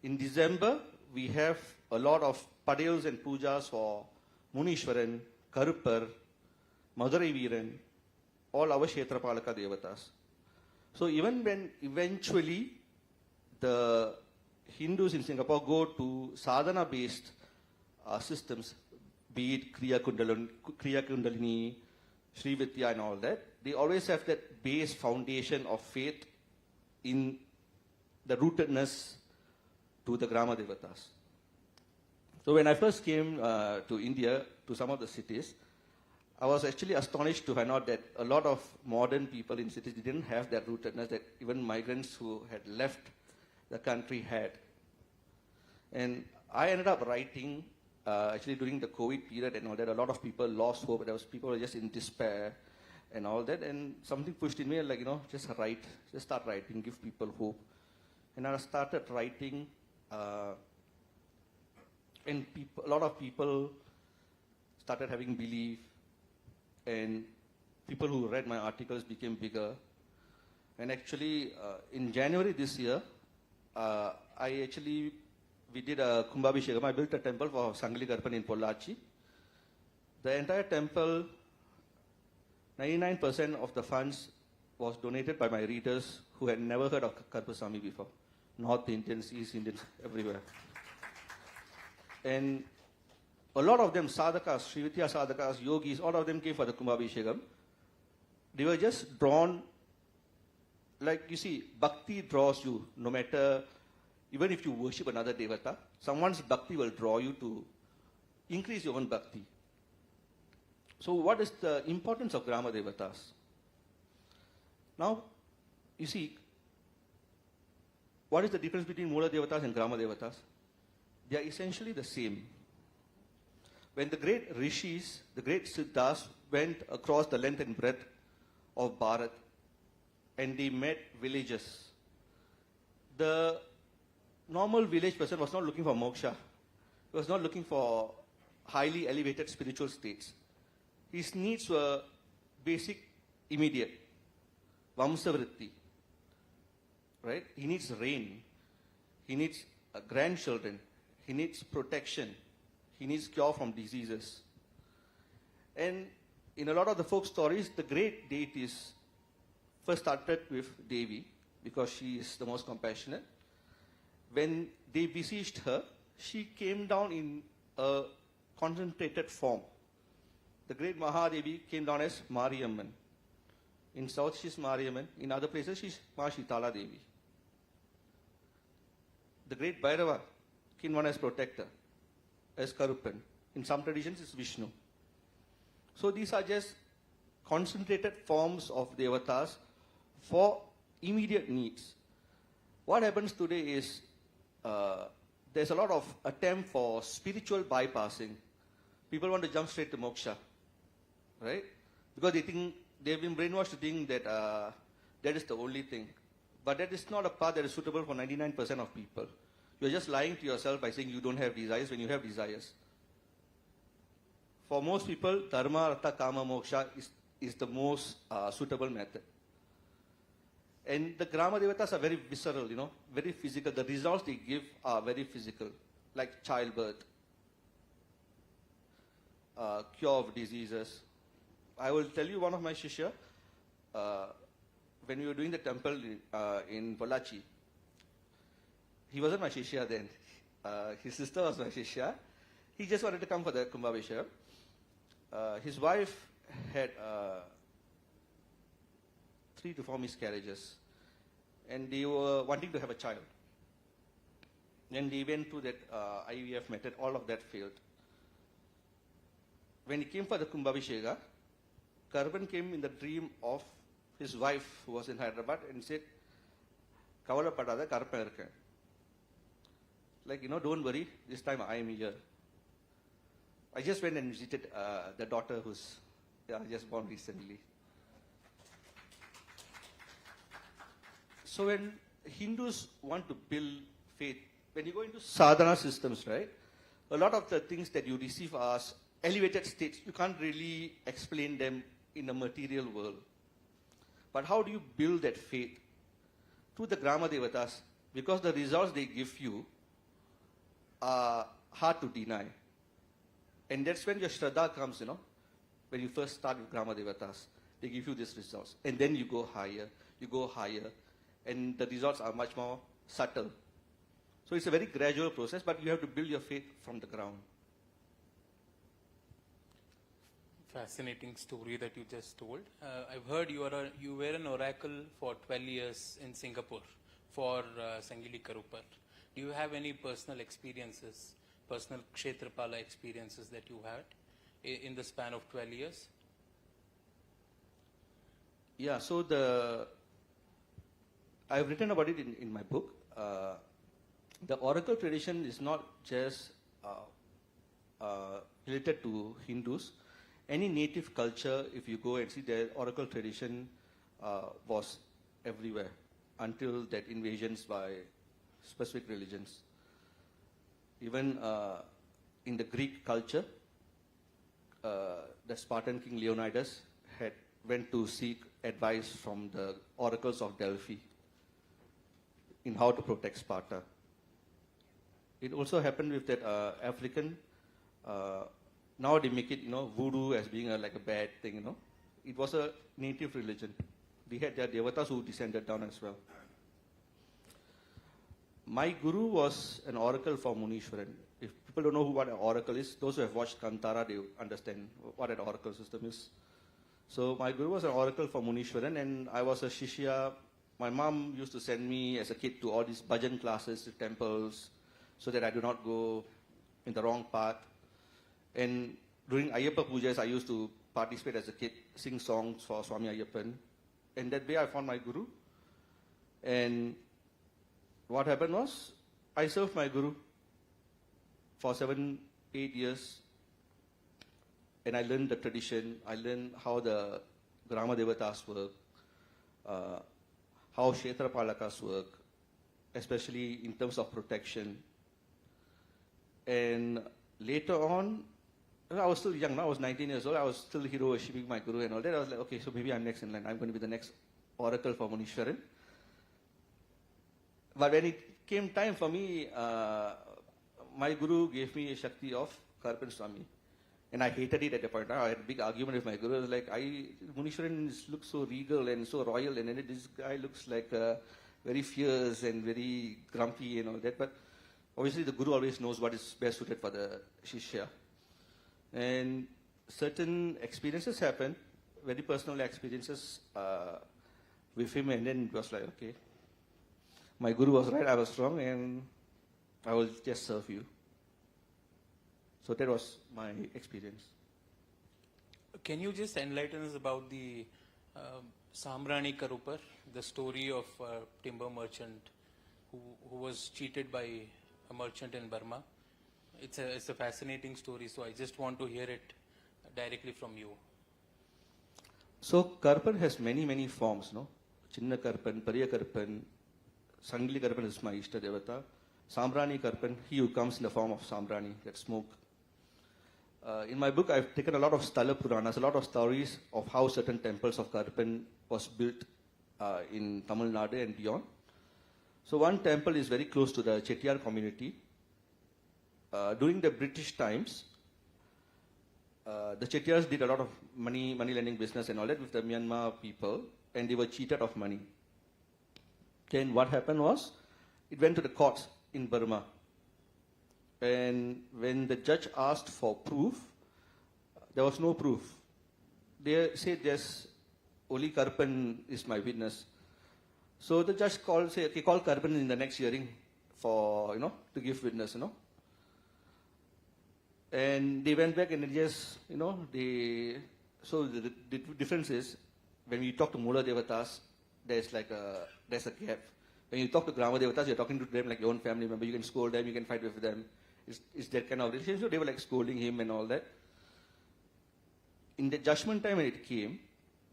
In December, we have a lot of Padels and Pujas for Munishwaran, Karupar, Madurai Veeran, all our Kshetrapalaka Devatas. So even when eventually the Hindus in Singapore go to sadhana-based systems, be it Kriya Kundalini, Sri Vidya and all that, they always have that base foundation of faith in the rootedness to the Grama Devatas. So when I first came to India, to some of the cities, I was actually astonished to find out that a lot of modern people in cities didn't have that rootedness that even migrants who had left the country had. And I ended up writing, actually during the COVID period and all that, a lot of people lost hope. There was people who were just in despair and all that. And something pushed in me, like, just write, just start writing, give people hope. And I started writing, and a lot of people started having belief, and people who read my articles became bigger. And actually, in January this year, we did a Kumbhabhishekam. I built a temple for Sangli Karpan in Pollachi. The entire temple, 99% of the funds was donated by my readers who had never heard of Karpasamy before. North Indians, East Indians, everywhere. And a lot of them, sadhakas, Srividya sadhakas, yogis, all of them came for the Kumbhabhishekam. They were just drawn, like you see, bhakti draws you, no matter, even if you worship another devata, someone's bhakti will draw you to increase your own bhakti. So what is the importance of Gramadevatas? Now, you see, what is the difference between Mula Devatas and Gramadevatas? They are essentially the same. When the great rishis, the great siddhas went across the length and breadth of Bharat and they met villages, the normal village person was not looking for moksha. He was not looking for highly elevated spiritual states. His needs were basic, immediate. Vamsavritti. Right? He needs rain. He needs grandchildren. He needs protection. He needs cure from diseases. And in a lot of the folk stories, the great deities first started with Devi because she is the most compassionate. When they besieged her, she came down in a concentrated form. The great Mahadevi came down as Mariamman. In south, she's Mariamman. In other places, she's Ma Shitala Devi. The great Bhairava came down as protector, as Karuppan. In some traditions, it's Vishnu. So these are just concentrated forms of devatas for immediate needs. What happens today is there's a lot of attempt for spiritual bypassing. People want to jump straight to moksha, right? Because they think they've been brainwashed to think that that is the only thing. But that is not a path that is suitable for 99% of people. You're just lying to yourself by saying you don't have desires when you have desires. For most people, dharma, artha, kama, moksha is the most suitable method. And the Gramadevatas are very visceral, very physical. The results they give are very physical, like childbirth, cure of diseases. I will tell you one of my shishya, when we were doing the temple in Pollachi, he wasn't my shishya then. His sister was my shishya. He just wanted to come for the Kumbhabhishekam. His wife had 3 to 4 miscarriages. And they were wanting to have a child. And they went through that IVF method. All of that failed. When he came for the Kumbhabhisheka, Karpan came in the dream of his wife who was in Hyderabad and said, Kavala Padada Karpan irken. Like, don't worry, this time I am here. I just went and visited the daughter who's just born recently. So when Hindus want to build faith, when you go into sadhana systems, right, a lot of the things that you receive as elevated states, you can't really explain them in a material world. But how do you build that faith? Through the Gramadevatas, because the results they give you are hard to deny. And that's when your Shraddha comes, when you first start with Gramadevatas. They give you these results. And then you go higher, and the results are much more subtle. So it's a very gradual process, but you have to build your faith from the ground. Fascinating story that you just told. I've heard you were an oracle for 12 years in Singapore for Sangili Karupar. Do you have any personal experiences, personal Kshetrapala experiences that you had in the span of 12 years? Yeah, so I've written about it in my book. the oracle tradition is not just related to Hindus. Any native culture, if you go and see, the oracle tradition was everywhere until that invasions by specific religions. Even in the Greek culture, the Spartan king Leonidas went to seek advice from the oracles of Delphi in how to protect Sparta. It also happened with that African. Now they make it, voodoo as being like a bad thing, It was a native religion. They had their devatas who descended down as well. My guru was an oracle for Munishwaran. If people don't know what an oracle is, those who have watched Kantara, they understand what an oracle system is. So my guru was an oracle for Munishwaran, and I was a shishya. My mom used to send me as a kid to all these bhajan classes to temples so that I do not go in the wrong path. And during Ayyappa Pujas, I used to participate as a kid, sing songs for Swami Ayyappan. And that way I found my guru. And what happened was, I served my guru for 7-8 years. And I learned the tradition. I learned how the Gramadevatas work, how Kshetrapalakas work, especially in terms of protection. And later on, I was still young, I was 19 years old, I was still hero worshipping my guru and all that. I was like, okay, so maybe I'm next in line. I'm going to be the next oracle for Munishwaran. But when it came time for me, my guru gave me a Shakti of Karpan Swami. And I hated it at the point. I had a big argument with my guru. I was like, Munishwaran looks so regal and so royal, and then this guy looks like very fierce and very grumpy and all that. But obviously the guru always knows what is best suited for the shishya. And certain experiences happen, very personal experiences with him, and then it was like, okay, my guru was right, I was wrong, and I will just serve you. So that was my experience. Can you just enlighten us about the Samrani Karupar, the story of a timber merchant who was cheated by a merchant in Burma? It's a fascinating story, so I just want to hear it directly from you. So Karpan has many forms, no? Chinna Karpan, Pariya Karpan, Sangli Karpan is my Ishta Devata. Samrani Karpan, he who comes in the form of Samrani, that smoke. In my book, I've taken a lot of Sthala Puranas, a lot of stories of how certain temples of Karpan was built in Tamil Nadu and beyond. So one temple is very close to the Chettiar community. During the British times, the Chettiars did a lot of money lending business and all that with the Myanmar people, and they were cheated of money. Then what happened was, it went to the courts in Burma. And when the judge asked for proof, there was no proof. They said, yes, only Karpan is my witness. So the judge said, okay, call Karpan in the next hearing for, to give witness, And they went back and they just, so the difference is, when we talk to Mula Devatas, there's a gap. When you talk to Gramadevatas, you're talking to them like your own family member. You can scold them, you can fight with them. It's that kind of relationship. So they were like scolding him and all that. In the judgment time when it came,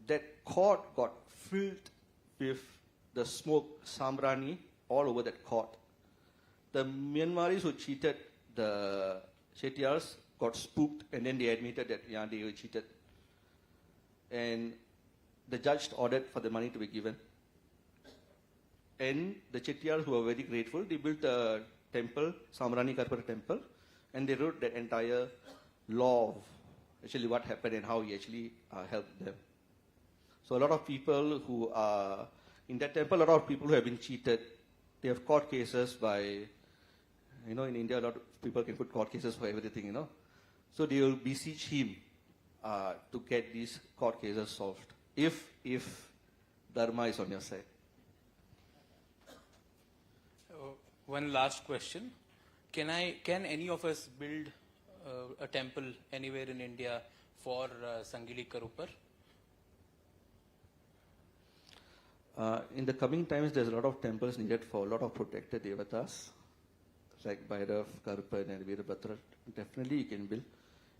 that court got filled with the smoke, Samrani, all over that court. The Myanmaris who cheated the Chettiars got spooked, and then they admitted that, yeah, they were cheated. And the judge ordered for the money to be given. And the Chettiars, who were very grateful, they built a temple, Samrani Karpar temple, and they wrote the entire law of actually what happened and how he actually helped them. So a lot of people who are in that temple, a lot of people who have been cheated, they have court cases by, in India, a lot of people can put court cases for everything, So they will beseech him to get these court cases solved, if Dharma is on your side. One last question. Can any of us build a temple anywhere in India for Sangili Karupar? In the coming times, there's a lot of temples needed for a lot of protected devatas. like Bhairav, Karupan, and Veerabhadra, definitely you can build.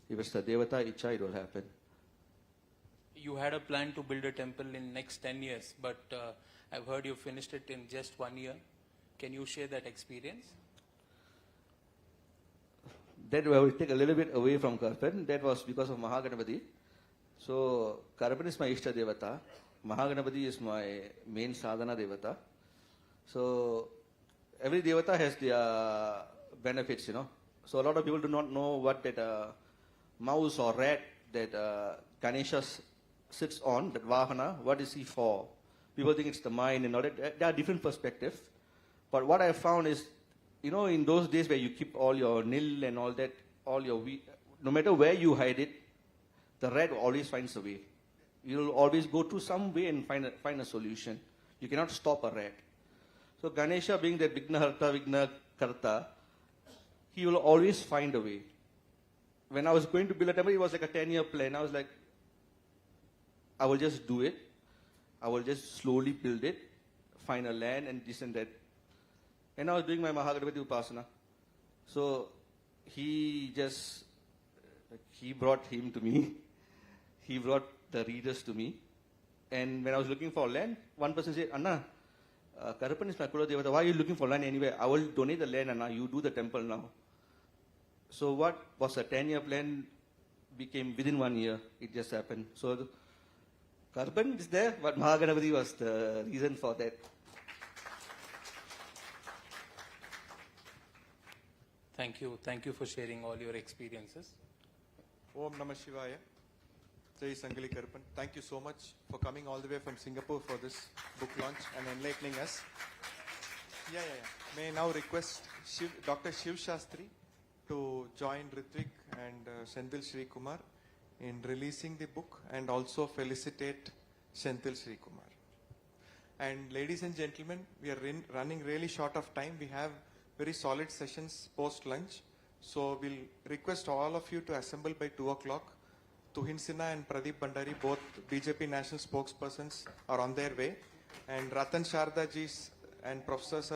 If it's the Devata Icha, it will happen. You had a plan to build a temple in next 10 years, but I've heard you finished it in just 1 year. Can you share that experience? That I will take a little bit away from Karupan. That was because of Mahaganapati. So Karupan is my Ishta Devata. Mahaganapati is my main sadhana Devata. So every Devata has their benefits, you know. So a lot of people do not know what that mouse or rat that Ganesha sits on, that Vahana, what is he for? People think it's the mind and all that. There are different perspectives. But what I found is, you know, in those days where you keep all your nil and all that, all your no matter where you hide it, the rat always finds a way. You'll always go to some way and find a solution. You cannot stop a rat. So Ganesha being that Vignaharta, Vignakarta, he will always find a way. When I was going to build a temple, it was like a 10-year plan. I was like, I will just do it. I will just slowly build it, find a land and this and that. And I was doing my Mahaganapati Upasana. So he brought him to me. He brought the readers to me. And when I was looking for land, one person said, Anna, Karupan is my Kula Devata. Why are you looking for land anywhere? I will donate the land, Anna. You do the temple now. So what was a 10-year plan became within 1 year. It just happened. So Karupan is there, but Mahaganapati was the reason for that. Thank you. Thank you for sharing all your experiences. Om Namah Shivaya. Jai Sangali Karupan. Thank you so much for coming all the way from Singapore for this book launch and enlightening us. May I now request Dr. Shiv Shastri to join Ritvik and Senthil Shri Kumar in releasing the book and also felicitate Senthil Shri Kumar. And ladies and gentlemen, we are running really short of time. We have very solid sessions post-lunch. So we'll request all of you to assemble by 2 o'clock. Tuhin Sinha and Pradeep Bhandari, both BJP national spokespersons, are on their way. And Ratan Sharda ji and Professor